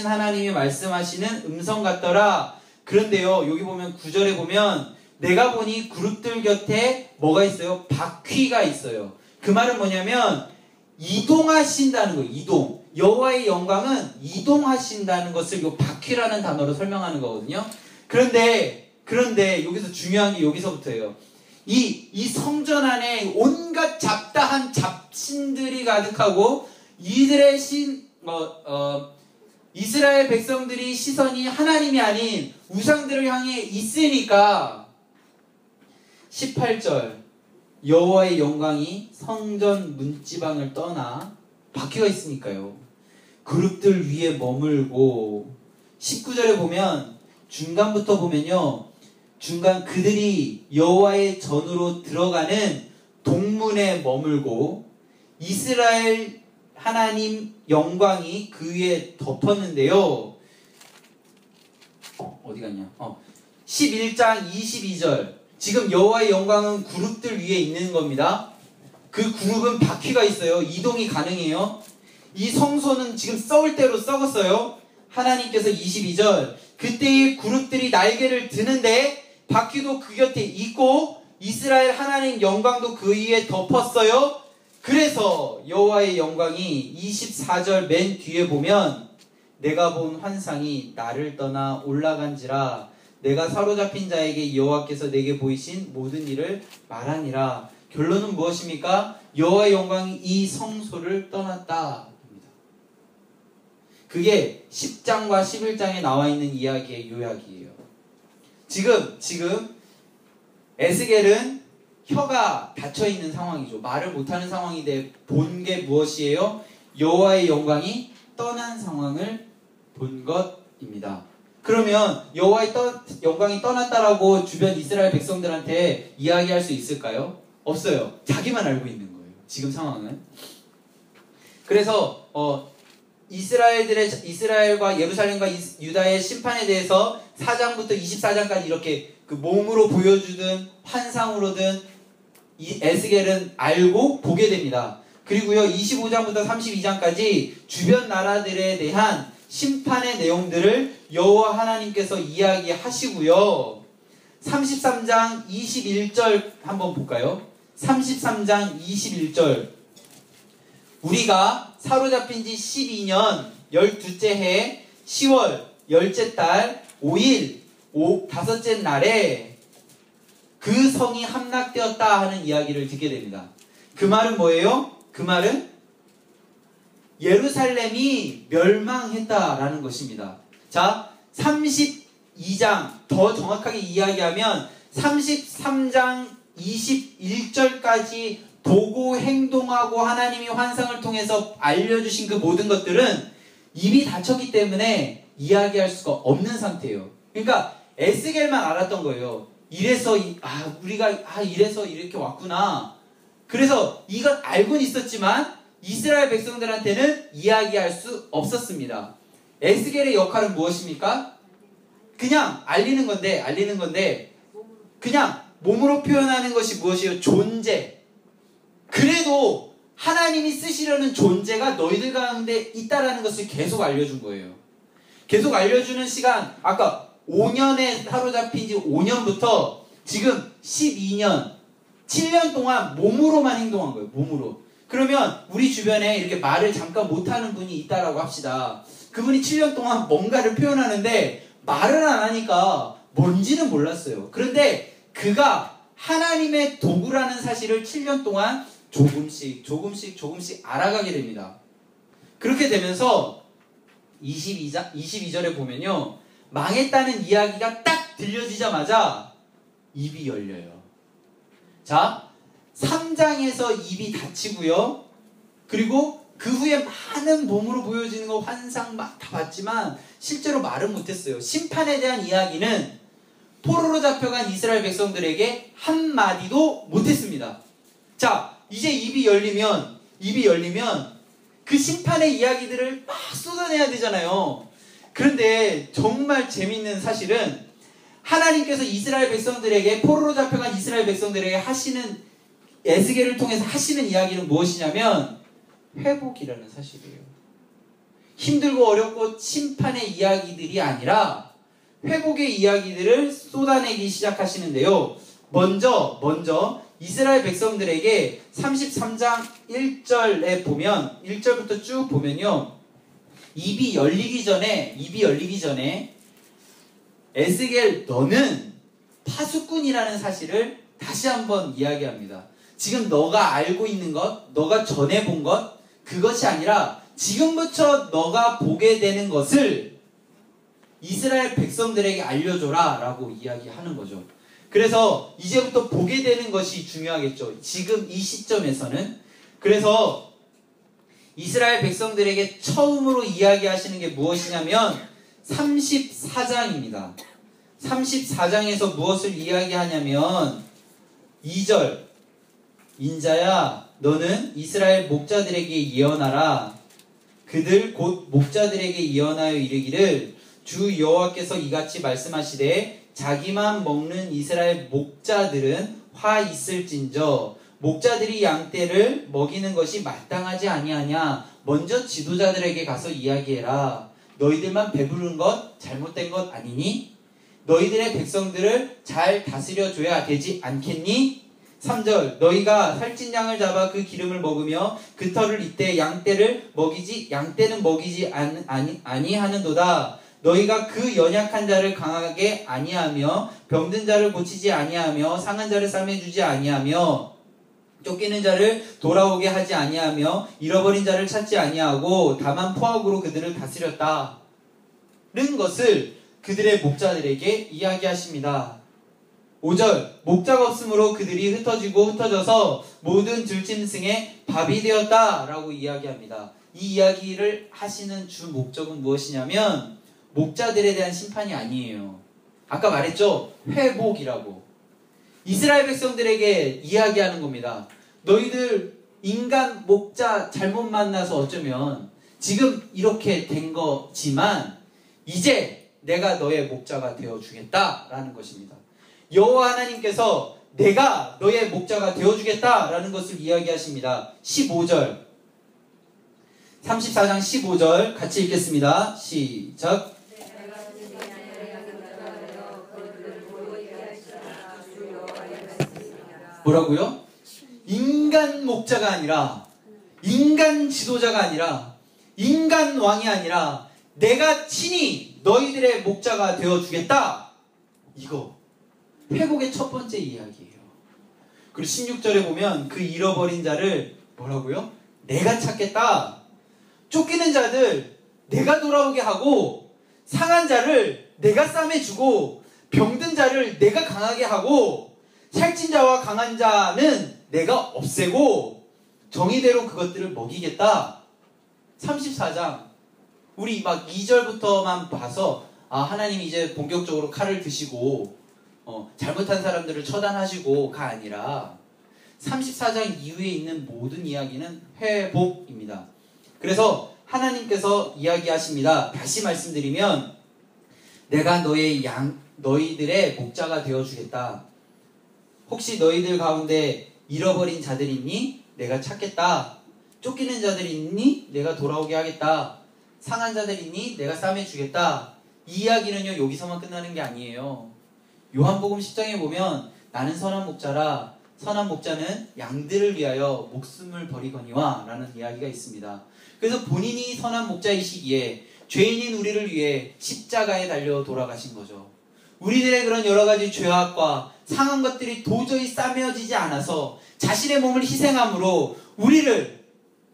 하나님이 말씀하시는 음성 같더라. 그런데요, 여기 보면 9절에 보면 내가 보니 그룹들 곁에 뭐가 있어요? 바퀴가 있어요. 그 말은 뭐냐면 이동하신다는 거예요. 이동. 여호와의 영광은 이동하신다는 것을 이 바퀴라는 단어로 설명하는 거거든요. 그런데 여기서 중요한 게 여기서부터예요. 이 성전 안에 온갖 잡다한 잡신들이 가득하고 이스라엘 백성들이 시선이 하나님이 아닌 우상들을 향해 있으니까 18절 여호와의 영광이 성전 문지방을 떠나, 바퀴가 있으니까요. 그룹들 위에 머물고 19절에 보면 중간부터 보면요. 중간 그들이 여호와의 전으로 들어가는 동문에 머물고 이스라엘 하나님 영광이 그 위에 덮었는데요. 어디 갔냐? 11장 22절. 지금 여호와의 영광은 그룹들 위에 있는 겁니다. 그 그룹은 바퀴가 있어요. 이동이 가능해요. 이 성소는 지금 썩을 대로 썩었어요. 하나님께서 22절. 그때의 그룹들이 날개를 드는데 바퀴도 그 곁에 있고 이스라엘 하나님 영광도 그 위에 덮었어요. 그래서 여호와의 영광이 24절 맨 뒤에 보면 내가 본 환상이 나를 떠나 올라간지라 내가 사로잡힌 자에게 여호와께서 내게 보이신 모든 일을 말하니라. 결론은 무엇입니까? 여호와의 영광이 이 성소를 떠났다. 그게 10장과 11장에 나와 있는 이야기의 요약이에요. 지금 에스겔은 혀가 닫혀있는 상황이죠. 말을 못하는 상황인데 본 게 무엇이에요? 여호와의 영광이 떠난 상황을 본 것입니다. 그러면 여호와의 영광이 떠났다라고 주변 이스라엘 백성들한테 이야기할 수 있을까요? 없어요. 자기만 알고 있는 거예요. 지금 상황은. 그래서 이스라엘과 예루살렘과 유다의 심판에 대해서 4장부터 24장까지 이렇게 그 몸으로 보여주든 환상으로든 이 에스겔은 알고 보게 됩니다. 그리고요 25장부터 32장까지 주변 나라들에 대한 심판의 내용들을 여호와 하나님께서 이야기하시고요. 33장 21절 한번 볼까요? 33장 21절. 우리가 사로잡힌 지 12년 12째 해 10월 10째 달 5일 다섯째 날에 그 성이 함락되었다 하는 이야기를 듣게 됩니다. 그 말은 뭐예요? 그 말은 예루살렘이 멸망했다라는 것입니다. 자, 32장 더 정확하게 이야기하면 33장 21절까지 보고 행동하고 하나님이 환상을 통해서 알려주신 그 모든 것들은 입이 닫혔기 때문에 이야기할 수가 없는 상태예요. 그러니까 에스겔만 알았던 거예요. 우리가 이래서 이렇게 왔구나. 그래서 이건 알고는 있었지만 이스라엘 백성들한테는 이야기할 수 없었습니다. 에스겔의 역할은 무엇입니까? 그냥 알리는 건데 그냥 몸으로 표현하는 것이 무엇이에요? 존재. 그래도 하나님이 쓰시려는 존재가 너희들 가운데 있다라는 것을 계속 알려준 거예요. 계속 알려주는 시간, 아까 5년에 사로잡힌 지 5년부터 지금 12년, 7년 동안 몸으로만 행동한 거예요. 몸으로. 그러면 우리 주변에 이렇게 말을 잠깐 못하는 분이 있다라고 합시다. 그분이 7년 동안 뭔가를 표현하는데 말을 안 하니까 뭔지는 몰랐어요. 그런데 그가 하나님의 도구라는 사실을 7년 동안 조금씩 알아가게 됩니다. 그렇게 되면서 22절에 보면요. 망했다는 이야기가 딱 들려지자마자 입이 열려요. 자, 3장에서 입이 닫히고요. 그리고 그 후에 많은 몸으로 보여지는 거 환상 막 다 봤지만 실제로 말은 못했어요. 심판에 대한 이야기는 포로로 잡혀간 이스라엘 백성들에게 한마디도 못했습니다. 자, 이제 입이 열리면 그 심판의 이야기들을 막 쏟아내야 되잖아요. 그런데 정말 재밌는 사실은 하나님께서 이스라엘 백성들에게 포로로 잡혀간 이스라엘 백성들에게 하시는 에스겔을 통해서 하시는 이야기는 무엇이냐면 회복이라는 사실이에요. 힘들고 어렵고 심판의 이야기들이 아니라 회복의 이야기들을 쏟아내기 시작하시는데요. 먼저 이스라엘 백성들에게 33장 1절에 보면 1절부터 쭉 보면요. 입이 열리기 전에 에스겔 너는 파수꾼이라는 사실을 다시 한번 이야기합니다. 지금 너가 알고 있는 것, 너가 전해본 것, 그것이 아니라 지금부터 너가 보게 되는 것을 이스라엘 백성들에게 알려줘라 라고 이야기하는 거죠. 그래서 이제부터 보게 되는 것이 중요하겠죠. 지금 이 시점에서는. 그래서 이스라엘 백성들에게 처음으로 이야기하시는 게 무엇이냐면 34장입니다. 34장에서 무엇을 이야기하냐면 2절 인자야 너는 이스라엘 목자들에게 예언하라. 그들 곧 목자들에게 예언하여 이르기를 주 여호와께서 이같이 말씀하시되 자기만 먹는 이스라엘 목자들은 화 있을진저 목자들이 양떼를 먹이는 것이 마땅하지 아니하냐. 먼저 지도자들에게 가서 이야기해라. 너희들만 배부른 것 잘못된 것 아니니? 너희들의 백성들을 잘 다스려줘야 되지 않겠니? 3절 너희가 살찐 양을 잡아 그 기름을 먹으며 그 털을 이때 양떼는 먹이지 아니하는도다. 너희가 그 연약한 자를 강하게 아니하며 병든 자를 고치지 아니하며 상한 자를 싸매주지 아니하며 쫓기는 자를 돌아오게 하지 아니하며 잃어버린 자를 찾지 아니하고 다만 포악으로 그들을 다스렸다. 는 것을 그들의 목자들에게 이야기하십니다. 5절 목자가 없으므로 그들이 흩어져서 모든 들짐승의 밥이 되었다 라고 이야기합니다. 이 이야기를 하시는 주 목적은 무엇이냐면 목자들에 대한 심판이 아니에요. 아까 말했죠? 회복이라고. 이스라엘 백성들에게 이야기하는 겁니다. 너희들 인간 목자 잘못 만나서 어쩌면 지금 이렇게 된 거지만 이제 내가 너의 목자가 되어주겠다라는 것입니다. 여호와 하나님께서 내가 너의 목자가 되어주겠다라는 것을 이야기하십니다. 15절 34장 15절 같이 읽겠습니다. 시작. 뭐라고요? 인간 목자가 아니라 인간 지도자가 아니라 인간 왕이 아니라 내가 친히 너희들의 목자가 되어주겠다. 이거 회복의 첫 번째 이야기예요. 그리고 16절에 보면 그 잃어버린 자를 뭐라고요? 내가 찾겠다. 쫓기는 자들 내가 돌아오게 하고 상한 자를 내가 싸매주고 병든 자를 내가 강하게 하고 살찐 자와 강한 자는 내가 없애고 정의대로 그것들을 먹이겠다. 34장 우리 막 2절부터만 봐서 하나님이 이제 본격적으로 칼을 드시고 잘못한 사람들을 처단하시고가 아니라 34장 이후에 있는 모든 이야기는 회복입니다. 그래서 하나님께서 이야기하십니다. 다시 말씀드리면 내가 너희들의 목자가 되어주겠다. 혹시 너희들 가운데 잃어버린 자들 있니? 내가 찾겠다. 쫓기는 자들 있니? 내가 돌아오게 하겠다. 상한 자들 있니? 내가 싸매주겠다. 이 이야기는요 여기서만 끝나는 게 아니에요. 요한복음 10장에 보면 나는 선한 목자라 선한 목자는 양들을 위하여 목숨을 버리거니와 라는 이야기가 있습니다. 그래서 본인이 선한 목자이시기에 죄인인 우리를 위해 십자가에 달려 돌아가신 거죠. 우리들의 그런 여러 가지 죄악과 상한 것들이 도저히 싸매어지지 않아서 자신의 몸을 희생함으로 우리를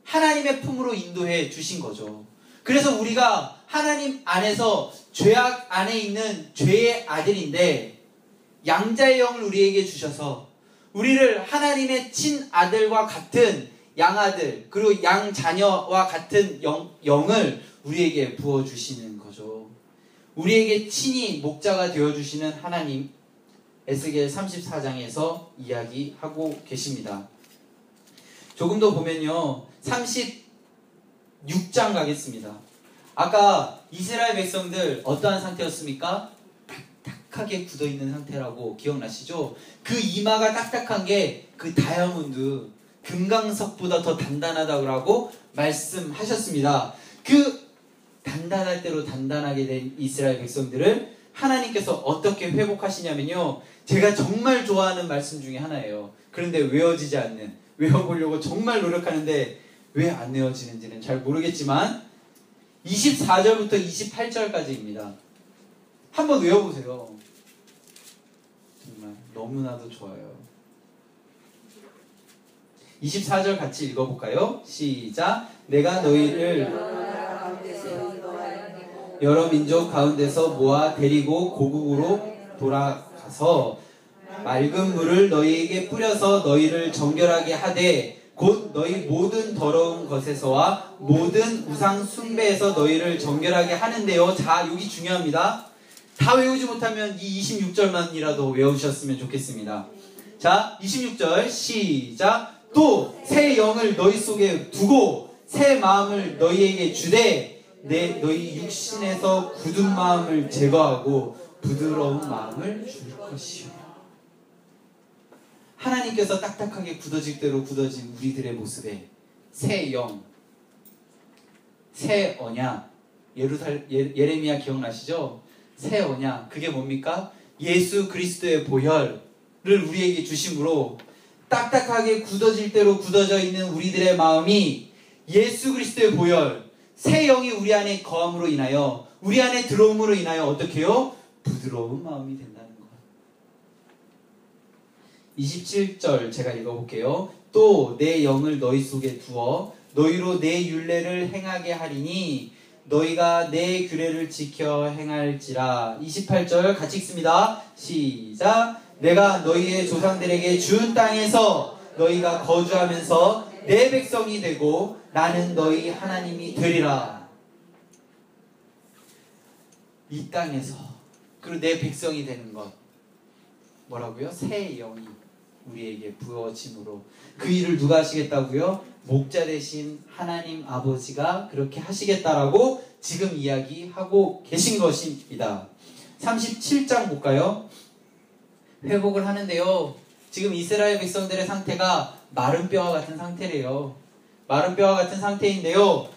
하나님의 품으로 인도해 주신 거죠. 그래서 우리가 하나님 안에서 죄악 안에 있는 죄의 아들인데 양자의 영을 우리에게 주셔서 우리를 하나님의 친아들과 같은 양아들 그리고 양자녀와 같은 영을 우리에게 부어주시는 거죠. 우리에게 친히 목자가 되어주시는 하나님 에스겔 34장에서 이야기하고 계십니다. 조금 더 보면요 36장 가겠습니다. 아까 이스라엘 백성들 어떠한 상태였습니까? 딱딱하게 굳어있는 상태라고 기억나시죠? 그 이마가 딱딱한 게 그 다이아몬드 금강석보다 더 단단하다고 말씀하셨습니다. 그 단단할 대로 단단하게 된 이스라엘 백성들을 하나님께서 어떻게 회복하시냐면요 제가 정말 좋아하는 말씀 중에 하나예요. 그런데 외워지지 않는 외워보려고 정말 노력하는데 왜 안 외워지는지는 잘 모르겠지만 24절부터 28절까지입니다. 한번 외워보세요. 정말 너무나도 좋아요. 24절 같이 읽어볼까요? 시작. 내가 너희를 여러 민족 가운데서 모아 데리고 고국으로 돌아가서 맑은 물을 너희에게 뿌려서 너희를 정결하게 하되 곧 너희 모든 더러운 것에서와 모든 우상 숭배에서 너희를 정결하게 하는데요. 자, 여기 중요합니다. 다 외우지 못하면 이 26절만이라도 외우셨으면 좋겠습니다. 자, 26절 시작. 또 새 영을 너희 속에 두고 새 마음을 너희에게 주되 너희 육신에서 굳은 마음을 제거하고 부드러운 마음을 줄 것이요. 하나님께서 딱딱하게 굳어질 대로 굳어진 우리들의 모습에 새 영, 새 언약, 예레미야 기억나시죠? 새 언약, 그게 뭡니까? 예수 그리스도의 보혈을 우리에게 주심으로 딱딱하게 굳어질 대로 굳어져 있는 우리들의 마음이 예수 그리스도의 보혈, 새 영이 우리 안에 거함으로 인하여, 우리 안에 들어옴으로 인하여 어떻게 해요? 부드러운 마음이 된다는 것. 27절 제가 읽어볼게요. 또 내 영을 너희 속에 두어 너희로 내 율례를 행하게 하리니 너희가 내 규례를 지켜 행할지라. 28절 같이 읽습니다. 시작. 내가 너희의 조상들에게 준 땅에서 너희가 거주하면서 내 백성이 되고 나는 너희 하나님이 되리라. 이 땅에서 그리고 내 백성이 되는 것 뭐라고요? 새 영이 우리에게 부어짐으로. 그 일을 누가 하시겠다고요? 목자 되신 하나님 아버지가 그렇게 하시겠다라고 지금 이야기하고 계신 것입니다. 37장 볼까요? 회복을 하는데요. 지금 이스라엘 백성들의 상태가 마른 뼈와 같은 상태래요. 마른 뼈와 같은 상태인데요.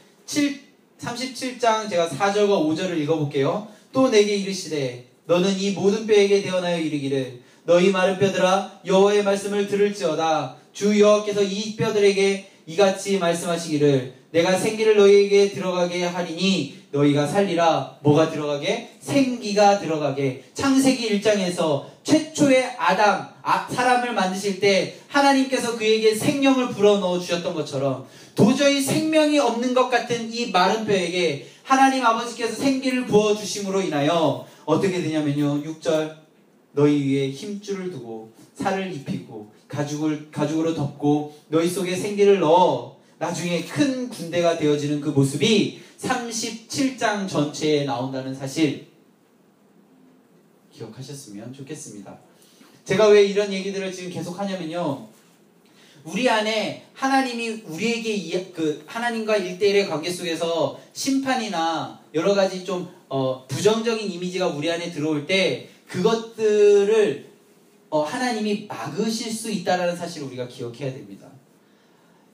37장 제가 4절과 5절을 읽어볼게요. 또 내게 이르시되 너는 이 모든 뼈에게 대언하여 이르기를 너희 마른 뼈들아 여호와의 말씀을 들을지어다. 주 여호와께서 이 뼈들에게 이같이 말씀하시기를 내가 생기를 너희에게 들어가게 하리니 너희가 살리라. 뭐가 들어가게? 생기가 들어가게. 창세기 1장에서 최초의 아담, 사람을 만드실 때 하나님께서 그에게 생명을 불어넣어 주셨던 것처럼 도저히 생명이 없는 것 같은 이 마른 뼈에게 하나님 아버지께서 생기를 부어주심으로 인하여 어떻게 되냐면요. 6절 너희 위에 힘줄을 두고 살을 입히고 가죽으로 덮고 너희 속에 생기를 넣어 나중에 큰 군대가 되어지는 그 모습이 37장 전체에 나온다는 사실 기억하셨으면 좋겠습니다. 제가 왜 이런 얘기들을 지금 계속 하냐면요. 우리 안에 하나님이 우리에게 하나님과 1대1의 관계 속에서 심판이나 여러 가지 좀 부정적인 이미지가 우리 안에 들어올 때 그것들을 하나님이 막으실 수 있다는 사실을 우리가 기억해야 됩니다.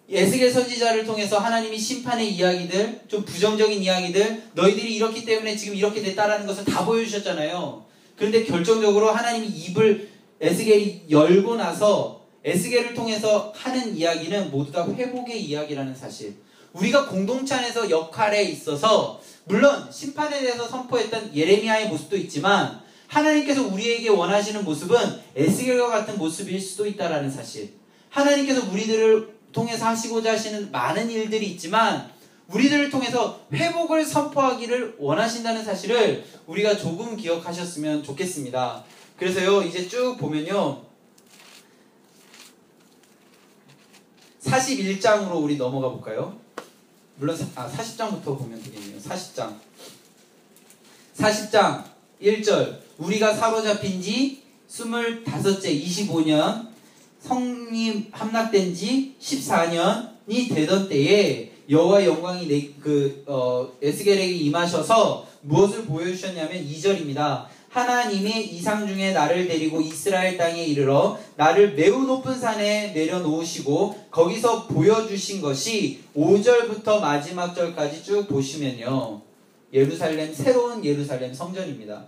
에스겔 선지자를 통해서 하나님이 심판의 이야기들, 좀 부정적인 이야기들, 너희들이 이렇기 때문에 지금 이렇게 됐다라는 것을 다 보여주셨잖아요. 그런데 결정적으로 하나님이 입을 에스겔이 열고 나서 에스겔을 통해서 하는 이야기는 모두 다 회복의 이야기라는 사실. 우리가 공동체 안에서 역할에 있어서 물론 심판에 대해서 선포했던 예레미야의 모습도 있지만 하나님께서 우리에게 원하시는 모습은 에스겔과 같은 모습일 수도 있다라는 사실. 하나님께서 우리들을 통해서 하시고자 하시는 많은 일들이 있지만 우리들을 통해서 회복을 선포하기를 원하신다는 사실을 우리가 조금 기억하셨으면 좋겠습니다. 그래서요, 이제 쭉 보면요. 41장으로 우리 넘어가 볼까요? 물론 40장부터 보면 되겠네요. 40장 1절 우리가 사로잡힌 지 25째 25년 성님 함락된 지 14년이 되던 때에 여호와의 영광이 에스겔에게 임하셔서 무엇을 보여주셨냐면 2절입니다. 하나님의 이상 중에 나를 데리고 이스라엘 땅에 이르러 나를 매우 높은 산에 내려놓으시고 거기서 보여주신 것이 5절부터 마지막 절까지 쭉 보시면요. 예루살렘, 새로운 예루살렘 성전입니다.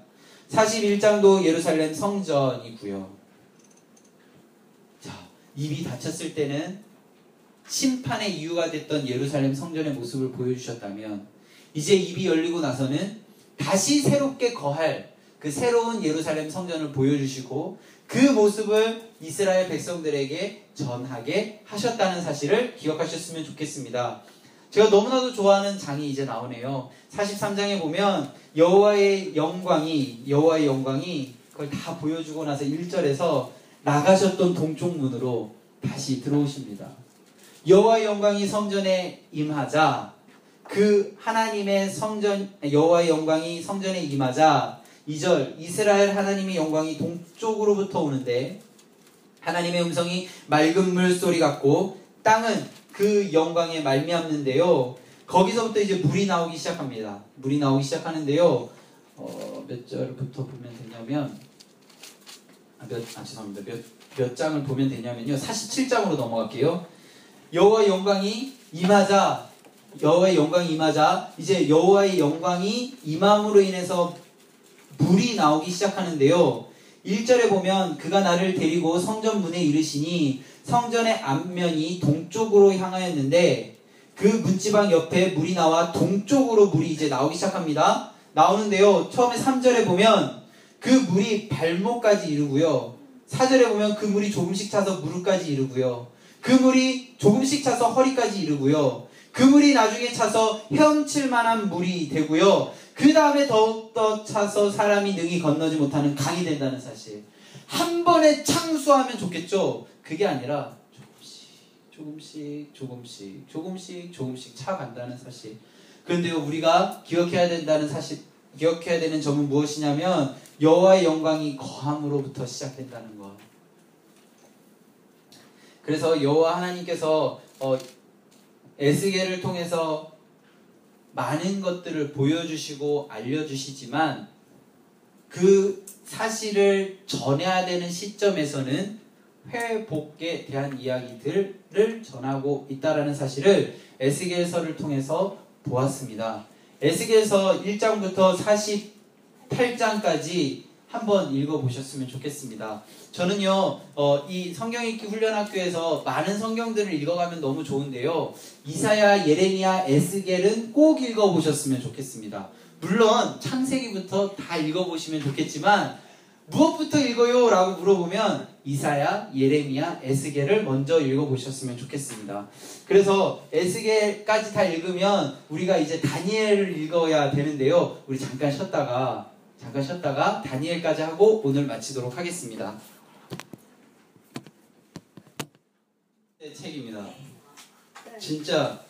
41장도 예루살렘 성전이고요. 자, 입이 닫혔을 때는 심판의 이유가 됐던 예루살렘 성전의 모습을 보여주셨다면 이제 입이 열리고 나서는 다시 새롭게 거할 그 새로운 예루살렘 성전을 보여주시고 그 모습을 이스라엘 백성들에게 전하게 하셨다는 사실을 기억하셨으면 좋겠습니다. 제가 너무나도 좋아하는 장이 이제 나오네요. 43장에 보면 여호와의 영광이 그걸 다 보여주고 나서 1절에서 나가셨던 동쪽 문으로 다시 들어오십니다. 여호와의 영광이 성전에 임하자 그 하나님의 성전 여호와의 영광이 성전에 임하자 2절 이스라엘 하나님의 영광이 동쪽으로부터 오는데 하나님의 음성이 맑은 물소리 같고 땅은 그 영광에 말미암는데요. 거기서부터 이제 물이 나오기 시작합니다. 물이 나오기 시작하는데요. 몇 절부터 보면 되냐면 죄송합니다. 몇 장을 보면 되냐면요. 47장으로 넘어갈게요. 여호와의 영광이 임하자 이제 여호와의 영광이 임함으로 인해서 물이 나오기 시작하는데요. 1절에 보면 그가 나를 데리고 성전 문에 이르시니 성전의 앞면이 동쪽으로 향하였는데 그 문지방 옆에 물이 나와 동쪽으로 물이 이제 나오기 시작합니다. 나오는데요. 처음에 3절에 보면 그 물이 발목까지 이르고요. 4절에 보면 그 물이 조금씩 차서 무릎까지 이르고요. 그 물이 조금씩 차서 허리까지 이르고요. 그 물이 나중에 차서 헤엄칠 만한 물이 되고요. 그 다음에 더욱더 차서 사람이 능히 건너지 못하는 강이 된다는 사실. 한 번에 창수하면 좋겠죠. 그게 아니라 조금씩 차간다는 사실. 그런데요, 우리가 기억해야 되는 점은 무엇이냐면 여호와의 영광이 거함으로부터 시작된다는 것. 그래서 여호와 하나님께서 에스겔을 통해서 많은 것들을 보여주시고 알려주시지만 그 사실을 전해야 되는 시점에서는 회복에 대한 이야기들을 전하고 있다는 사실을 에스겔서를 통해서 보았습니다. 에스겔서 1장부터 48장까지 한번 읽어보셨으면 좋겠습니다. 저는요, 이 성경 읽기 훈련학교에서 많은 성경들을 읽어가면 너무 좋은데요. 이사야, 예레미야, 에스겔은 꼭 읽어보셨으면 좋겠습니다. 물론 창세기부터 다 읽어보시면 좋겠지만 무엇부터 읽어요? 라고 물어보면 이사야, 예레미야, 에스겔을 먼저 읽어보셨으면 좋겠습니다. 그래서 에스겔까지 다 읽으면 우리가 이제 다니엘을 읽어야 되는데요. 우리 잠깐 쉬었다가 다니엘까지 하고 오늘 마치도록 하겠습니다. 네, 책입니다. 진짜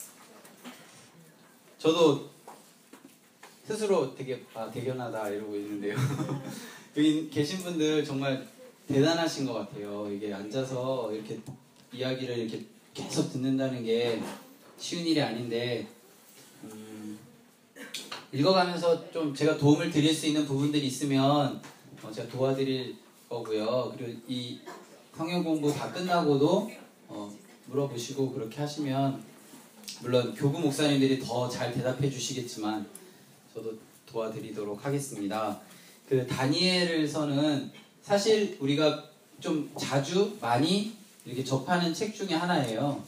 저도 스스로 되게 대견하다 이러고 있는데요. 여기 계신 분들 정말 대단하신 것 같아요. 이게 앉아서 이렇게 이야기를 이렇게 계속 듣는다는 게 쉬운 일이 아닌데 읽어가면서 좀 제가 도움을 드릴 수 있는 부분들이 있으면 제가 도와드릴 거고요. 그리고 이 성경 공부 다 끝나고도 물어보시고 그렇게 하시면 물론 교구 목사님들이 더 잘 대답해 주시겠지만 저도 도와드리도록 하겠습니다. 그 다니엘서는 사실 우리가 좀 자주 많이 이렇게 접하는 책 중에 하나예요.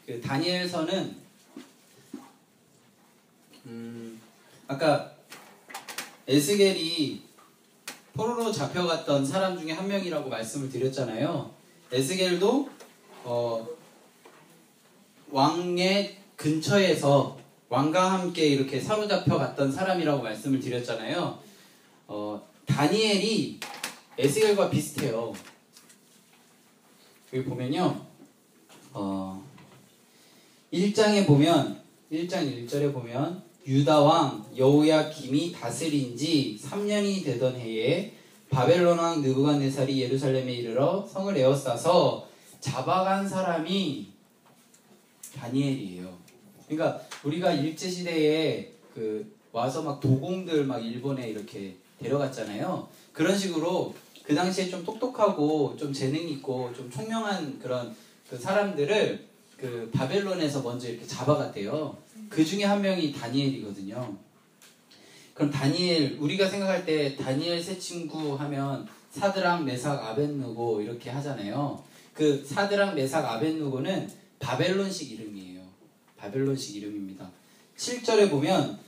그 다니엘서는 아까 에스겔이 포로로 잡혀갔던 사람 중에 한 명이라고 말씀을 드렸잖아요. 에스겔도 왕의 근처에서 왕과 함께 이렇게 사로잡혀 갔던 사람이라고 말씀을 드렸잖아요. 다니엘이 에스겔과 비슷해요. 여기 보면요. 1장에 보면 1장 1절에 보면 유다왕 여호야김이 다스린 지 3년이 되던 해에 바벨론 왕 느부갓네살이 예루살렘에 이르러 성을 에워싸서 잡아간 사람이 다니엘이에요. 그러니까 우리가 일제시대에 와서 막 도공들 막 일본에 이렇게 데려갔잖아요. 그런 식으로 그 당시에 좀 똑똑하고 좀 재능 있고 좀 총명한 그런 그 사람들을 그 바벨론에서 먼저 이렇게 잡아갔대요. 그 중에 한 명이 다니엘이거든요. 그럼 다니엘, 우리가 생각할 때 다니엘 세 친구 하면 사드락, 메삭, 아벳느고 이렇게 하잖아요. 그 사드락, 메삭, 아벳느고는 바벨론식 이름이에요. 바벨론식 이름입니다. 7절에 보면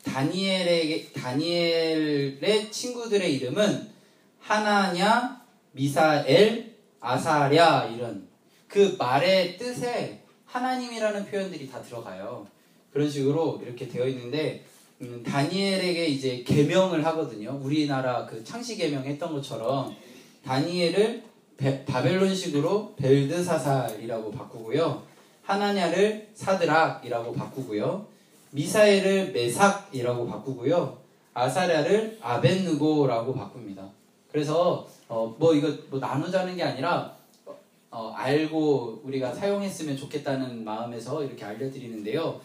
다니엘의 친구들의 이름은 하나냐, 미사엘, 아사랴 이런 그 말의 뜻에 하나님이라는 표현들이 다 들어가요. 그런 식으로 이렇게 되어 있는데 다니엘에게 이제 계명을 하거든요. 우리나라 그 창시 계명 했던 것처럼 다니엘을 바벨론식으로 벨드사살이라고 바꾸고요. 하나냐를 사드락이라고 바꾸고요. 미사엘을 메삭이라고 바꾸고요. 아사랴를 아벳느고라고 바꿉니다. 그래서 이거 나누자는 게 아니라 알고 우리가 사용했으면 좋겠다는 마음에서 이렇게 알려드리는데요.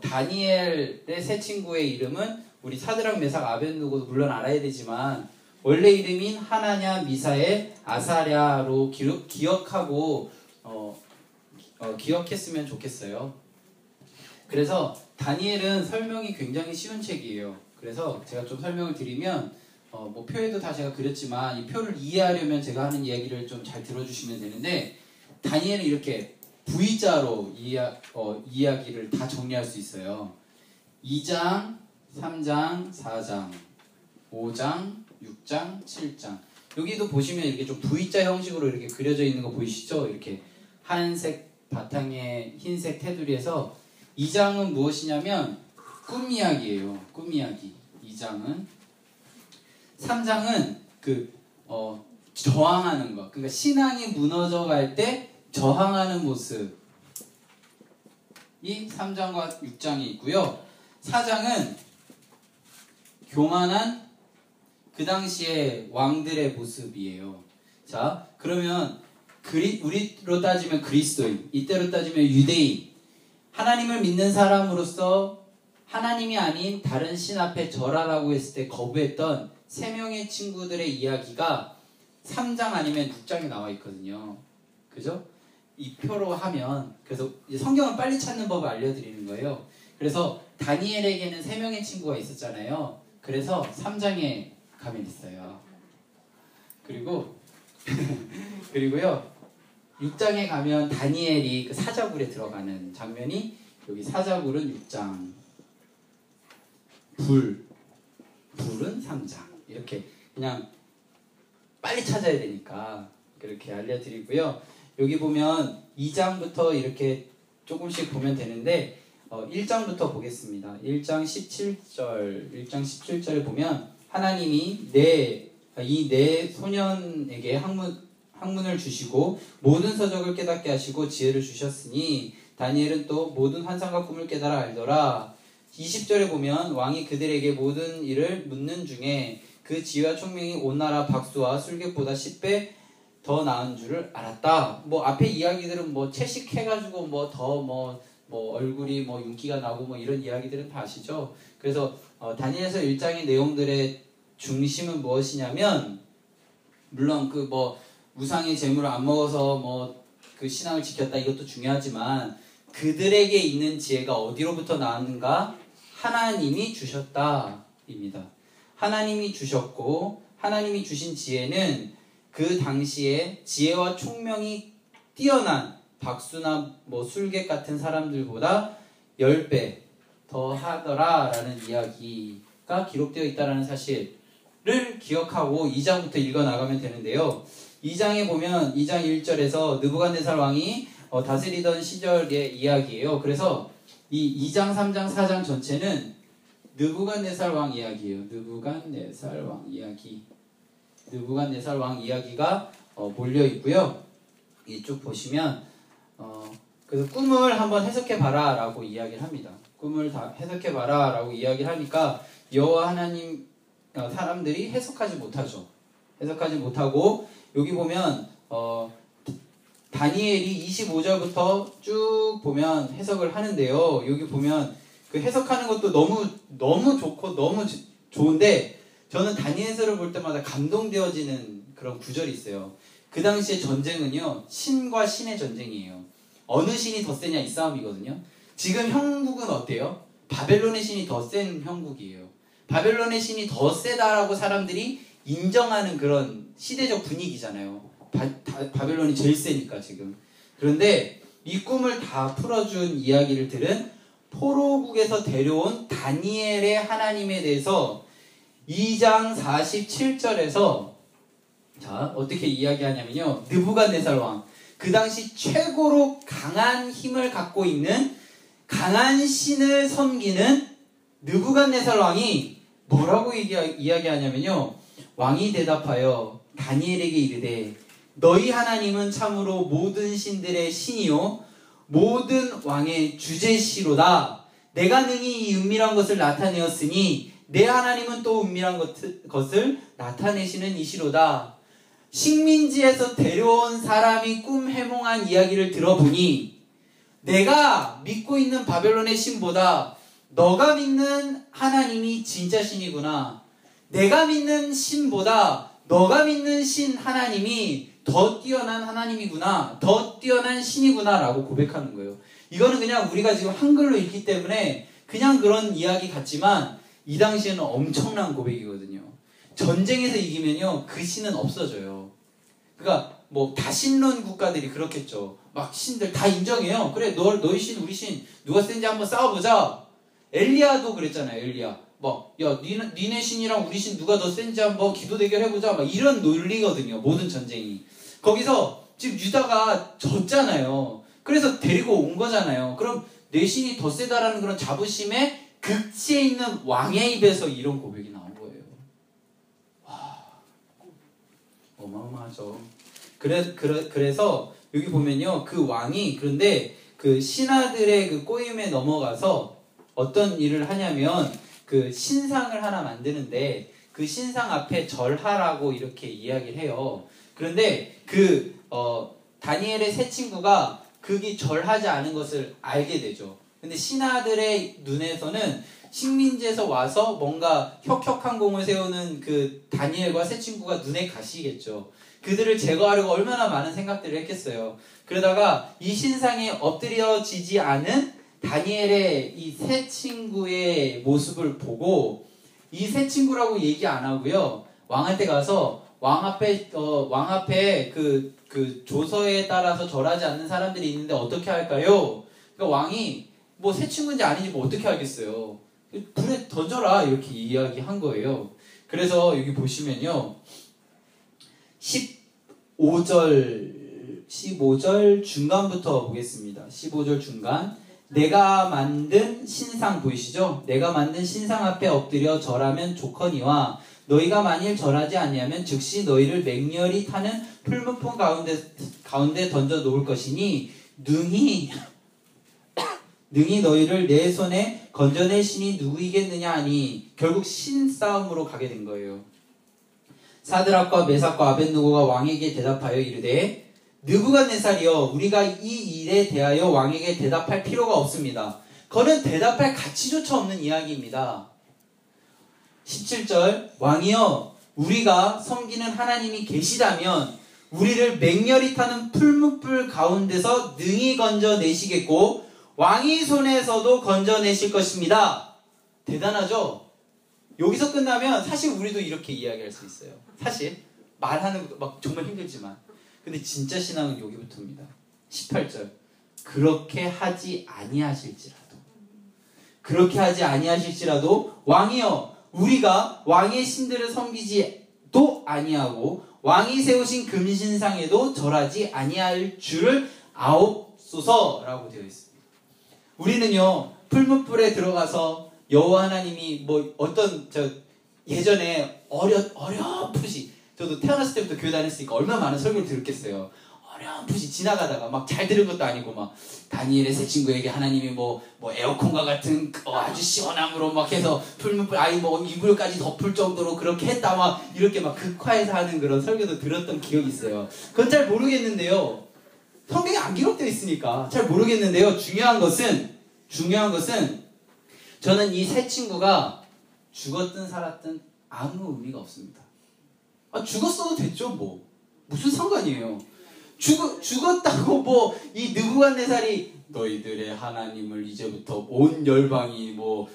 다니엘의 세 친구의 이름은 우리 사드락, 메삭, 아벳느고도 물론 알아야 되지만 원래 이름인 하나냐, 미사엘, 아사랴로 기억하고 기억했으면 좋겠어요. 그래서 다니엘은 설명이 굉장히 쉬운 책이에요. 그래서 제가 좀 설명을 드리면 표에도 다 제가 그렸지만 이 표를 이해하려면 제가 하는 이야기를 좀 잘 들어주시면 되는데 다니엘은 이렇게 V자로 이야기를 다 정리할 수 있어요. 2장, 3장, 4장, 5장, 6장, 7장. 여기도 보시면 이렇게 좀 V자 형식으로 이렇게 그려져 있는 거 보이시죠? 이렇게 한색 바탕에 흰색 테두리에서 2장은 무엇이냐면 꿈 이야기예요. 꿈 이야기. 2장은 3장은 저항하는 것. 그러니까 신앙이 무너져 갈 때 저항하는 모습이 3장과 6장이 있고요. 4장은 교만한 그 당시의 왕들의 모습이에요. 자, 그러면 우리로 따지면 그리스도인, 이때로 따지면 유대인, 하나님을 믿는 사람으로서 하나님이 아닌 다른 신 앞에 절하라고 했을 때 거부했던 3명의 친구들의 이야기가 3장 아니면 6장에 나와 있거든요. 그죠? 이 표로 하면, 그래서 성경을 빨리 찾는 법을 알려드리는 거예요. 그래서 다니엘에게는 3명의 친구가 있었잖아요. 그래서 3장에 가면 있어요. 그리고요 6장에 가면 다니엘이 그 사자굴에 들어가는 장면이 여기 사자굴은 6장, 불은 3장. 이렇게 그냥 빨리 찾아야 되니까 그렇게 알려드리고요. 여기 보면 2장부터 이렇게 조금씩 보면 되는데 1장부터 보겠습니다. 1장 17절을 보면 하나님이 이 네 소년에게 학문을 주시고 모든 서적을 깨닫게 하시고 지혜를 주셨으니 다니엘은 또 모든 환상과 꿈을 깨달아 알더라. 20절에 보면 왕이 그들에게 모든 일을 묻는 중에 그 지혜와 총명이 온 나라 박수와 술객보다 10배 더 나은 줄을 알았다. 앞에 이야기들은 채식해가지고 얼굴이 윤기가 나고 이런 이야기들은 다 아시죠? 그래서 다니엘서 1장의 내용들의 중심은 무엇이냐면 물론 우상의 재물을 안 먹어서 그 신앙을 지켰다 이것도 중요하지만 그들에게 있는 지혜가 어디로부터 나왔는가? 하나님이 주셨다입니다. 하나님이 주셨고 하나님이 주신 지혜는 그 당시에 지혜와 총명이 뛰어난 박수나 술객 같은 사람들보다 10배 더 하더라라는 이야기가 기록되어 있다는 사실을 기억하고 2장부터 읽어나가면 되는데요. 2장에 보면 2장 1절에서 느부갓네살 왕이 다스리던 시절의 이야기예요. 그래서 이 2장, 3장, 4장 전체는 느부갓네살 왕 이야기예요. 느부갓네살 왕 이야기가 몰려 있고요. 이쪽 보시면 그래서 꿈을 한번 해석해봐라 라고 이야기를 합니다. 꿈을 다 해석해봐라 라고 이야기를 하니까 여호와 하나님 사람들이 해석하지 못하죠. 해석하지 못하고 여기 보면 다니엘이 25절부터 쭉 보면 해석을 하는데요. 여기 보면 그 해석하는 것도 너무 좋고 너무 좋은데 저는 다니엘서를 볼 때마다 감동되어지는 그런 구절이 있어요. 그 당시의 전쟁은요, 신과 신의 전쟁이에요. 어느 신이 더 세냐 이 싸움이거든요. 지금 형국은 어때요? 바벨론의 신이 더 센 형국이에요. 바벨론의 신이 더 세다라고 사람들이 인정하는 그런 시대적 분위기잖아요. 바벨론이 제일 세니까 지금. 그런데 이 꿈을 다 풀어준 이야기를 들은 포로국에서 데려온 다니엘의 하나님에 대해서 2장 47절에서 자 어떻게 이야기하냐면요. 느부갓네살 왕, 그 당시 최고로 강한 힘을 갖고 있는 강한 신을 섬기는 느부갓네살 왕이 뭐라고 이야기하냐면요. 왕이 대답하여 다니엘에게 이르되 너희 하나님은 참으로 모든 신들의 신이요 모든 왕의 주제시로다. 내가 능히 이 은밀한 것을 나타내었으니 내 하나님은 또 은밀한 것을 나타내시는 이시로다. 식민지에서 데려온 사람이 꿈 해몽한 이야기를 들어보니 내가 믿고 있는 바벨론의 신보다 너가 믿는 하나님이 진짜 신이구나. 내가 믿는 신보다 너가 믿는 신 하나님이 더 뛰어난 하나님이구나. 더 뛰어난 신이구나 라고 고백하는 거예요. 이거는 그냥 우리가 지금 한글로 읽기 때문에 그냥 그런 이야기 같지만 이 당시에는 엄청난 고백이거든요. 전쟁에서 이기면요 그 신은 없어져요. 그러니까 뭐 다신론 국가들이 그렇겠죠. 막 신들 다 인정해요. 그래 너희 신 우리 신 누가 센지 한번 싸워보자. 엘리야도 그랬잖아요. 엘리야 뭐 야 니네 신이랑 우리 신 누가 더 센지 한번 기도 대결 해보자. 막 이런 논리거든요. 모든 전쟁이. 거기서 지금 유다가 졌잖아요. 그래서 데리고 온 거잖아요. 그럼 내 신이 더 세다라는 그런 자부심에 극치에 있는 왕의 입에서 이런 고백이 나온 거예요. 와, 어마어마하죠. 그래서 여기 보면요, 그 왕이 그런데 그 신하들의 그 꼬임에 넘어가서 어떤 일을 하냐면 그 신상을 하나 만드는데 그 신상 앞에 절하라고 이렇게 이야기를 해요. 그런데 다니엘의 세 친구가 그게 절하지 않은 것을 알게 되죠. 근데 신하들의 눈에서는 식민지에서 와서 뭔가 혁혁한 공을 세우는 그 다니엘과 세 친구가 눈에 가시겠죠. 그들을 제거하려고 얼마나 많은 생각들을 했겠어요. 그러다가 이 신상에 엎드려지지 않은 다니엘의 이 세 친구의 모습을 보고 이 세 친구라고 얘기 안 하고요. 왕한테 가서 왕 앞에 그 조서에 따라서 절하지 않는 사람들이 있는데 어떻게 할까요? 그러니까 왕이 뭐 새 친구인지 아닌지 뭐 어떻게 알겠어요? 불에 던져라 이렇게 이야기한 거예요. 그래서 여기 보시면요, 15절 중간부터 보겠습니다. 15절 중간. 내가 만든 신상 보이시죠? 내가 만든 신상 앞에 엎드려 절하면 좋거니와 너희가 만일 절하지 아니하면 즉시 너희를 맹렬히 타는 풀무풍 가운데 던져 놓을 것이니 능히 너희를 내 손에 건져낼 신이 누구이겠느냐 하니 결국 신싸움으로 가게 된 거예요. 사드락과 메삭과 아벳느고가 왕에게 대답하여 이르되 느부갓네살이여 우리가 이 일에 대하여 왕에게 대답할 필요가 없습니다. 그는 대답할 가치조차 없는 이야기입니다. 17절 왕이여 우리가 섬기는 하나님이 계시다면 우리를 맹렬히 타는 풀무불 가운데서 능히 건져내시겠고 왕의 손에서도 건져내실 것입니다. 대단하죠? 여기서 끝나면 사실 우리도 이렇게 이야기할 수 있어요. 사실 말하는 것도 막 정말 힘들지만 근데 진짜 신앙은 여기부터입니다. 18절 그렇게 하지 아니하실지라도 왕이여 우리가 왕의 신들을 섬기지도 아니하고 왕이 세우신 금신상에도 절하지 아니할 줄을 아옵소서라고 되어 있습니다. 우리는요 풀무불에 들어가서 여호와 하나님이 뭐 어떤 예전에 어렴풋이 저도 태어났을 때부터 교회 다녔으니까 얼마나 많은 설교를 들었겠어요. 어렴풋이 지나가다가 막 잘 들은 것도 아니고 막 다니엘의 세 친구에게 하나님이 뭐 에어컨과 같은 아주 시원함으로 막 해서 풀무불 뭐 이불까지 덮을 정도로 그렇게 했다 막 이렇게 막 극화해서 하는 그런 설교도 들었던 기억이 있어요. 그건 잘 모르겠는데요. 성경에 안 기록되어 있으니까 잘 모르겠는데요. 중요한 것은 저는 이 세 친구가 죽었든 살았든 아무 의미가 없습니다. 죽었어도 됐죠 뭐. 무슨 상관이에요. 죽었다고 뭐 이 느부갓네살이 너희들의 하나님을 이제부터 온 열방이 뭐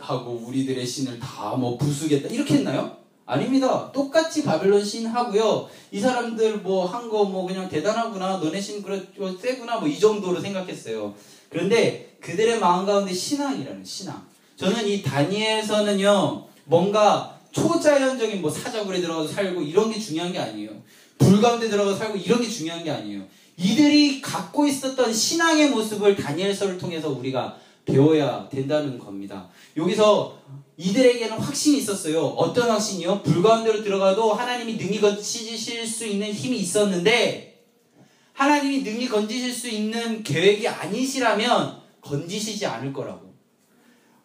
하고 우리들의 신을 다 뭐 부수겠다 이렇게 했나요? 아닙니다. 똑같이 바벨론 신 하고요. 이 사람들 뭐 한 거 뭐 그냥 대단하구나. 너네 신 그래 세구나 뭐 이 정도로 생각했어요. 그런데 그들의 마음 가운데 신앙이라는 신앙. 저는 이 다니엘서는요 뭔가 초자연적인 뭐 사자굴에 들어가서 살고 이런 게 중요한 게 아니에요. 불 가운데 들어가서 살고 이런 게 중요한 게 아니에요. 이들이 갖고 있었던 신앙의 모습을 다니엘서를 통해서 우리가 배워야 된다는 겁니다. 여기서 이들에게는 확신이 있었어요. 어떤 확신이요? 불 가운데로 들어가도 하나님이 능히 건지실 수 있는 힘이 있었는데 하나님이 능히 건지실 수 있는 계획이 아니시라면 건지시지 않을 거라고.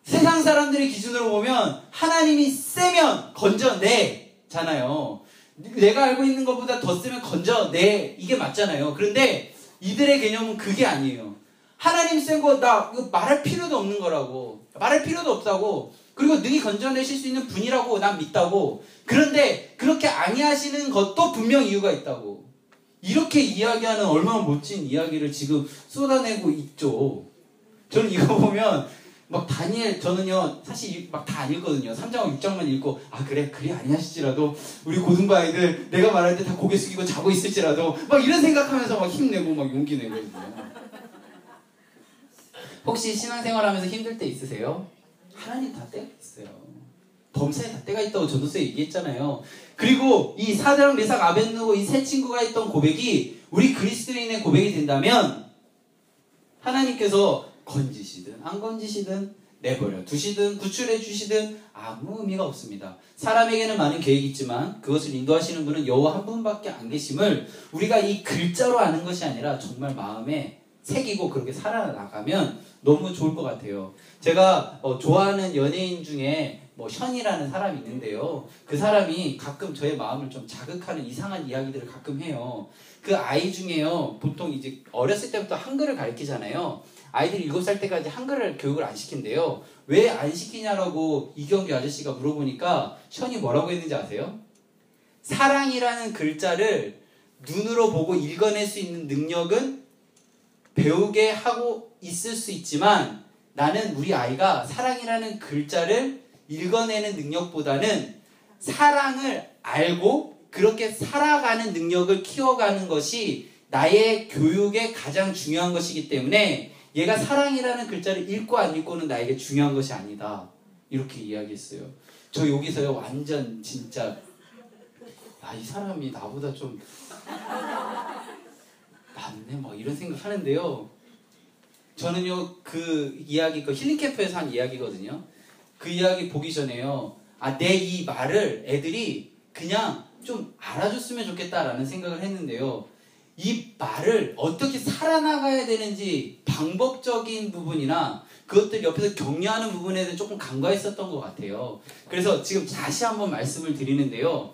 세상 사람들의 기준으로 보면 하나님이 세면 건져내잖아요. 내가 알고 있는 것보다 더 세면 건져내, 이게 맞잖아요. 그런데 이들의 개념은 그게 아니에요. 하나님 센 거 나 이거 말할 필요도 없는 거라고. 말할 필요도 없다고. 그리고 능히 건져내실 수 있는 분이라고 난 믿다고. 그런데 그렇게 아니하시는 것도 분명 이유가 있다고. 이렇게 이야기하는 얼마나 멋진 이야기를 지금 쏟아내고 있죠. 저는 이거 보면 막 다니엘, 저는요 사실 막 다 안 읽거든요. 3장과 6장만 읽고 그래 그리 아니하실지라도 우리 고등부 아이들 내가 말할 때 다 고개 숙이고 자고 있을지라도 막 이런 생각하면서 막 힘내고 막 용기 내거든요. 혹시 신앙생활하면서 힘들 때 있으세요? 하나님 다 때가 있어요. 범사에 다 때가 있다고 전도서에 얘기했잖아요. 그리고 이 사드락 메삭 아벳느고 이 세 친구가 했던 고백이 우리 그리스도인의 고백이 된다면 하나님께서 건지시든 안 건지시든 내버려 두시든 구출해 주시든 아무 의미가 없습니다. 사람에게는 많은 계획이 있지만 그것을 인도하시는 분은 여호와 한 분밖에 안 계심을 우리가 이 글자로 아는 것이 아니라 정말 마음에 새기고 그렇게 살아나가면 너무 좋을 것 같아요. 제가 좋아하는 연예인 중에 현이라는 사람이 있는데요. 그 사람이 가끔 저의 마음을 좀 자극하는 이상한 이야기들을 가끔 해요. 그 아이 중에요. 보통 이제 어렸을 때부터 한글을 가르치잖아요. 아이들이 7살 때까지 한글을 교육을 안 시킨대요. 왜 안 시키냐라고 이경규 아저씨가 물어보니까 현이 뭐라고 했는지 아세요? 사랑이라는 글자를 눈으로 보고 읽어낼 수 있는 능력은 배우게 하고 있을 수 있지만 나는 우리 아이가 사랑이라는 글자를 읽어내는 능력보다는 사랑을 알고 그렇게 살아가는 능력을 키워가는 것이 나의 교육에 가장 중요한 것이기 때문에 얘가 사랑이라는 글자를 읽고 안 읽고는 나에게 중요한 것이 아니다. 이렇게 이야기했어요. 저 여기서요 완전 진짜 이 사람이 나보다 좀 맞네 막 이런 생각 하는데요. 저는요 그 이야기 그 힐링캠프에서 한 이야기거든요. 그 이야기 보기 전에요 내 이 말을 애들이 그냥 좀 알아줬으면 좋겠다라는 생각을 했는데요. 이 말을 어떻게 살아나가야 되는지 방법적인 부분이나 그것들 옆에서 격려하는 부분에 대해 조금 간과했었던 것 같아요. 그래서 지금 다시 한번 말씀을 드리는데요.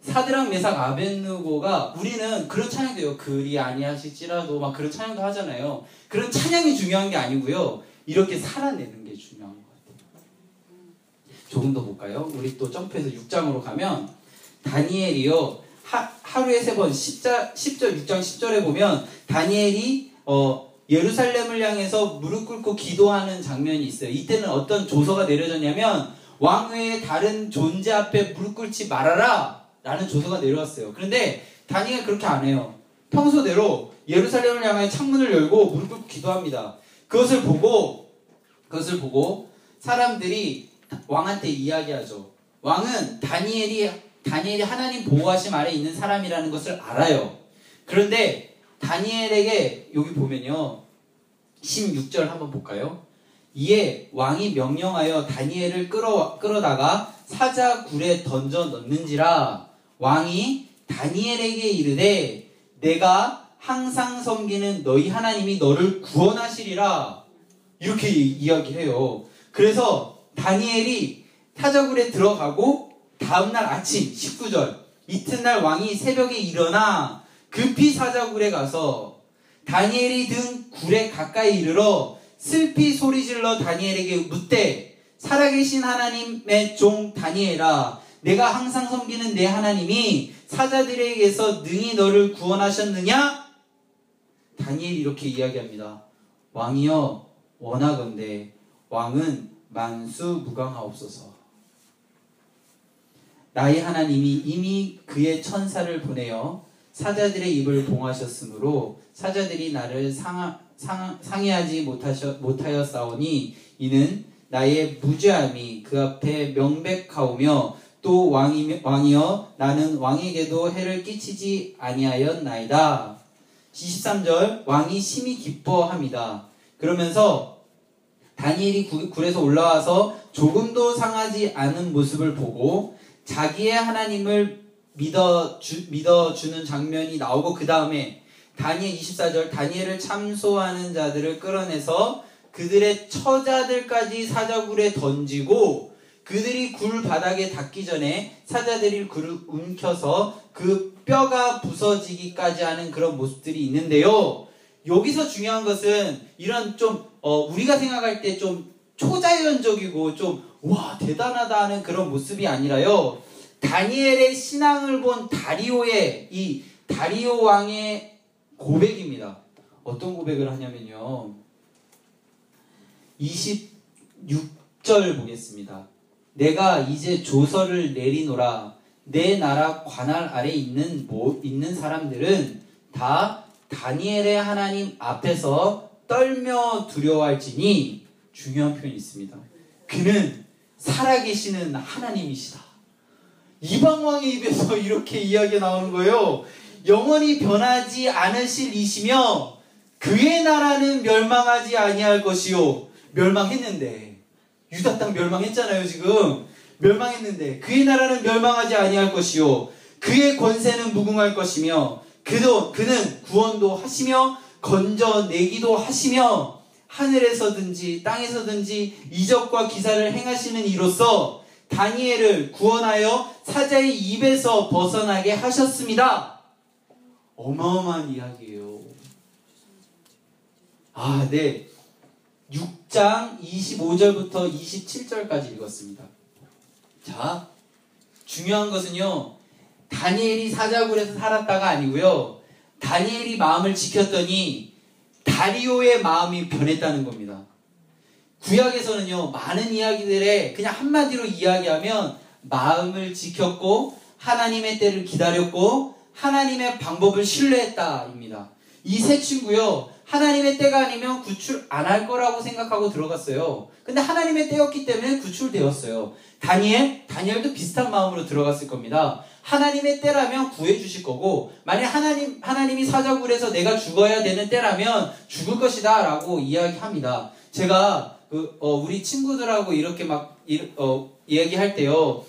사드락 메삭 아벳느고가 우리는 그런 찬양도 해요. 그리 아니하실지라도 막 그런 찬양도 하잖아요. 그런 찬양이 중요한 게 아니고요. 이렇게 살아내는 게 중요한 것 같아요. 조금 더 볼까요? 우리 또 점프해서 6장으로 가면 다니엘이요. 하루에 3번 10절 6장 10절에 보면 다니엘이 예루살렘을 향해서 무릎 꿇고 기도하는 장면이 있어요. 이때는 어떤 조서가 내려졌냐면 왕 외에 다른 존재 앞에 무릎 꿇지 말아라 라는 조서가 내려왔어요. 그런데 다니엘 그렇게 안 해요. 평소대로 예루살렘을 향해 창문을 열고 무릎 꿇고 기도합니다. 그것을 보고 사람들이 왕한테 이야기하죠. 왕은 다니엘이 하나님 보호하심 아래 있는 사람이라는 것을 알아요. 그런데 다니엘에게 여기 보면요 16절 한번 볼까요? 이에 왕이 명령하여 다니엘을 끌어다가 사자굴에 던져 넣는지라. 왕이 다니엘에게 이르되 내가 항상 섬기는 너희 하나님이 너를 구원하시리라. 이렇게 이야기해요. 그래서 다니엘이 사자굴에 들어가고 다음날 아침 19절 이튿날 왕이 새벽에 일어나 급히 사자굴에 가서 다니엘이 든 굴에 가까이 이르러 슬피 소리질러 다니엘에게 묻되 살아계신 하나님의 종 다니엘아 내가 항상 섬기는 내 하나님이 사자들에게서 능히 너를 구원하셨느냐? 다니엘이 이렇게 이야기합니다. 왕이여 원하건대 왕은 만수무강하옵소서. 나의 하나님이 이미 그의 천사를 보내어 사자들의 입을 봉하셨으므로 사자들이 나를 상해하지 못하였사오니 이는 나의 무죄함이 그 앞에 명백하오며 또 왕이여 나는 왕에게도 해를 끼치지 아니하였나이다. 23절 왕이 심히 기뻐합니다. 그러면서 다니엘이 굴에서 올라와서 조금도 상하지 않은 모습을 보고 자기의 하나님을 믿어주는 장면이 나오고, 그 다음에 다니엘 24절, 다니엘을 참소하는 자들을 끌어내서 그들의 처자들까지 사자굴에 던지고 그들이 굴 바닥에 닿기 전에 사자들이 굴을 움켜서 그 뼈가 부서지기까지 하는 그런 모습들이 있는데요. 여기서 중요한 것은 이런 좀 우리가 생각할 때 좀 초자연적이고 좀 와 대단하다 하는 그런 모습이 아니라요. 다니엘의 신앙을 본 이 다리오 왕의 고백입니다. 어떤 고백을 하냐면요. 26절 보겠습니다. 내가 이제 조서를 내리노라. 내 나라 관할 아래 있는 사람들은 다 다니엘의 하나님 앞에서 떨며 두려워할지니, 중요한 표현이 있습니다. 그는 살아계시는 하나님이시다. 이방왕의 입에서 이렇게 이야기가 나오는 거예요. 영원히 변하지 않으실 이시며 그의 나라는 멸망하지 아니할 것이요. 멸망했는데, 유다 땅 멸망했잖아요. 지금 멸망했는데 그의 나라는 멸망하지 아니할 것이요 그의 권세는 무궁할 것이며 그는 구원도 하시며 건져내기도 하시며 하늘에서든지 땅에서든지 이적과 기사를 행하시는 이로써 다니엘을 구원하여 사자의 입에서 벗어나게 하셨습니다. 어마어마한 이야기예요. 네. 6장 25절부터 27절까지 읽었습니다. 자, 중요한 것은요, 다니엘이 사자굴에서 살았다가 아니고요, 다니엘이 마음을 지켰더니 다리오의 마음이 변했다는 겁니다. 구약에서는요, 많은 이야기들에 그냥 한마디로 이야기하면 마음을 지켰고 하나님의 때를 기다렸고 하나님의 방법을 신뢰했다입니다. 이 세 친구요, 하나님의 때가 아니면 구출 안 할 거라고 생각하고 들어갔어요. 근데 하나님의 때였기 때문에 구출되었어요. 다니엘도 비슷한 마음으로 들어갔을 겁니다. 하나님의 때라면 구해주실 거고, 만약 하나님이 사자굴에서 내가 죽어야 되는 때라면 죽을 것이다 라고 이야기합니다. 제가 우리 친구들하고 이렇게 이야기할 때요,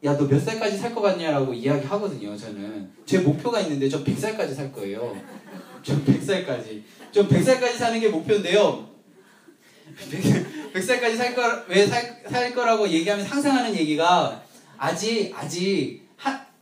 야, 너 몇 살까지 살 것 같냐라고 이야기하거든요. 저는 제 목표가 있는데 저 100살까지 살 거예요. 전 100살까지. 좀 100살까지 사는 게 목표인데요. 100살까지 살 거라고 얘기하면 상상하는 얘기가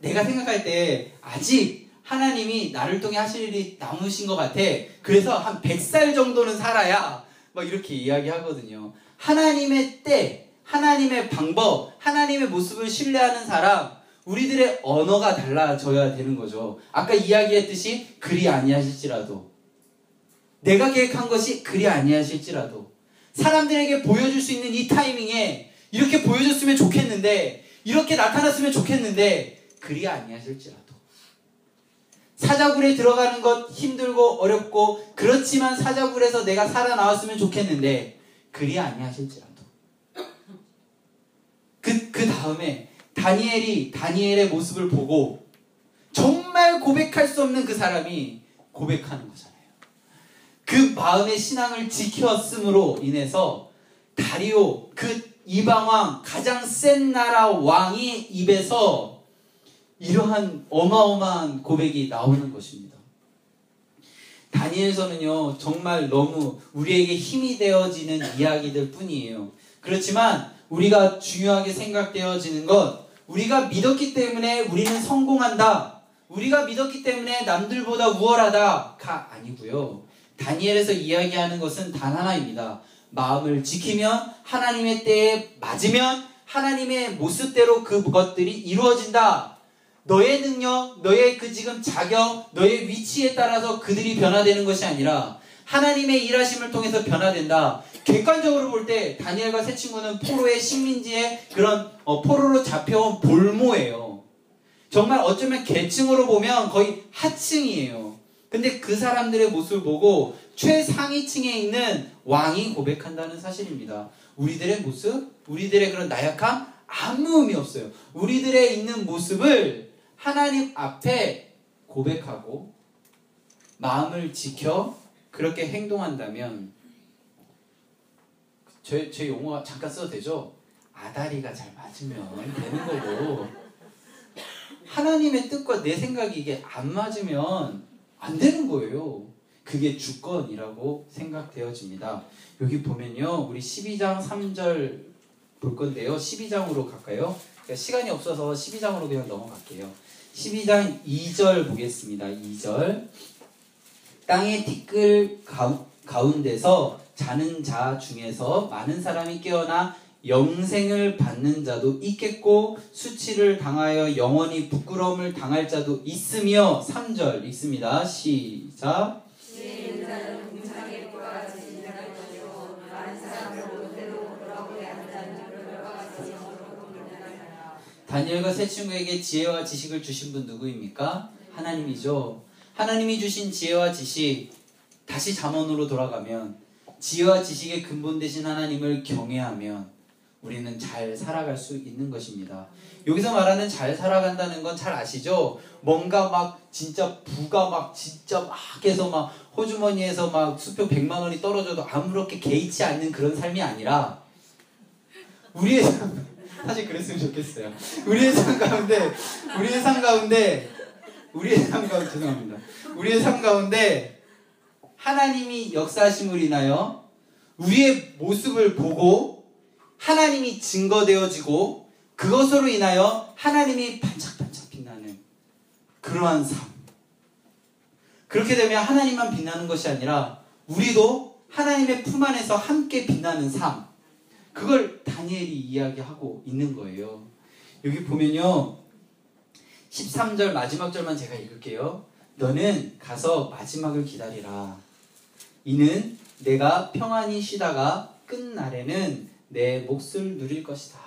내가 생각할 때 아직 하나님이 나를 통해 하실 일이 남으신 것 같아. 그래서 한 100살 정도는 살아야 막 이렇게 이야기하거든요. 하나님의 때, 하나님의 방법, 하나님의 모습을 신뢰하는 사람, 우리들의 언어가 달라져야 되는 거죠. 아까 이야기했듯이 그리 아니하실지라도, 내가 계획한 것이 그리 아니하실지라도, 사람들에게 보여줄 수 있는 이 타이밍에 이렇게 보여줬으면 좋겠는데, 이렇게 나타났으면 좋겠는데 그리 아니하실지라도, 사자굴에 들어가는 것 힘들고 어렵고 그렇지만 사자굴에서 내가 살아나왔으면 좋겠는데 그리 아니하실지라도, 그 다음에 다니엘의 모습을 보고 정말 고백할 수 없는 그 사람이 고백하는 거잖아요. 그 마음의 신앙을 지켰음으로 인해서 다리오, 그 이방왕, 가장 센 나라 왕의 입에서 이러한 어마어마한 고백이 나오는 것입니다. 다니엘서는요, 정말 너무 우리에게 힘이 되어지는 이야기들 뿐이에요. 그렇지만 우리가 중요하게 생각되어지는 것, 우리가 믿었기 때문에 우리는 성공한다, 우리가 믿었기 때문에 남들보다 우월하다가 아니고요. 다니엘에서 이야기하는 것은 단 하나입니다. 마음을 지키면, 하나님의 때에 맞으면 하나님의 모습대로 그것들이 이루어진다. 너의 능력, 너의 지금 자격, 너의 위치에 따라서 그들이 변화되는 것이 아니라 하나님의 일하심을 통해서 변화된다. 객관적으로 볼 때 다니엘과 세 친구는 포로의 식민지의 그런 포로로 잡혀온 볼모예요. 정말 어쩌면 계층으로 보면 거의 하층이에요. 근데 그 사람들의 모습을 보고 최상위층에 있는 왕이 고백한다는 사실입니다. 우리들의 모습, 우리들의 그런 나약함 아무 의미 없어요. 우리들의 있는 모습을 하나님 앞에 고백하고 마음을 지켜 그렇게 행동한다면, 제 용어 잠깐 써도 되죠? 아다리가 잘 맞으면 되는 거고, 하나님의 뜻과 내 생각이 이게 안 맞으면 안 되는 거예요. 그게 주권이라고 생각되어집니다. 여기 보면요, 우리 12장 3절 볼 건데요. 12장으로 갈까요? 그러니까 시간이 없어서 12장으로 그냥 넘어갈게요. 12장 2절 보겠습니다. 2절. 땅의 티끌 가운데서 자는 자 중에서 많은 사람이 깨어나 영생을 받는 자도 있겠고 수치를 당하여 영원히 부끄러움을 당할 자도 있으며. 3절 읽습니다. 시작. 다니엘과 세 친구에게 지혜와 지식을 주신 분 누구입니까? 하나님이죠. 하나님이 주신 지혜와 지식, 다시 잠언으로 돌아가면 지혜와 지식의 근본 되신 하나님을 경외하면 우리는 잘 살아갈 수 있는 것입니다. 여기서 말하는 잘 살아간다는 건 잘 아시죠? 뭔가 막 진짜 부가 막 진짜 막 해서 막 호주머니에서 막 수표 100만 원이 떨어져도 아무렇게 개의치 않는 그런 삶이 아니라, 우리의 삶, 사실 그랬으면 좋겠어요. 우리의 삶 가운데 죄송합니다. 우리의 삶 가운데 하나님이 역사하심을 인하여 우리의 모습을 보고 하나님이 증거되어지고 그것으로 인하여 하나님이 반짝반짝 빛나는 그러한 삶. 그렇게 되면 하나님만 빛나는 것이 아니라 우리도 하나님의 품 안에서 함께 빛나는 삶. 그걸 다니엘이 이야기하고 있는 거예요. 여기 보면요, 13절 마지막 절만 제가 읽을게요. 너는 가서 마지막을 기다리라. 이는 내가 평안히 쉬다가 끝날에는 내 몫을 누릴 것이다.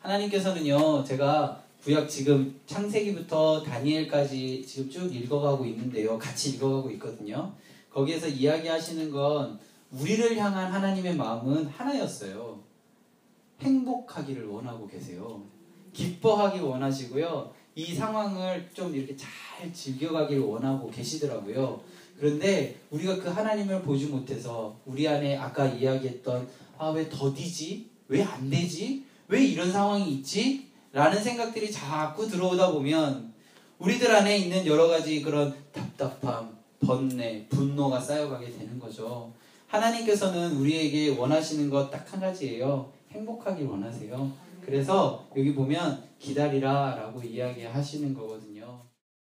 하나님께서는요, 제가 구약 지금 창세기부터 다니엘까지 지금 쭉 읽어가고 있는데요. 같이 읽어가고 있거든요. 거기에서 이야기하시는 건 우리를 향한 하나님의 마음은 하나였어요. 행복하기를 원하고 계세요. 기뻐하기 원하시고요. 이 상황을 좀 이렇게 잘 즐겨가기를 원하고 계시더라고요. 그런데 우리가 그 하나님을 보지 못해서 우리 안에 아까 이야기했던 왜 더디지? 왜 안 되지? 왜 이런 상황이 있지? 라는 생각들이 자꾸 들어오다 보면 우리들 안에 있는 여러 가지 그런 답답함, 번뇌, 분노가 쌓여가게 되는 거죠. 하나님께서는 우리에게 원하시는 것 딱 한 가지예요. 행복하길 원하세요. 그래서 여기 보면 기다리라 라고 이야기하시는 거거든요.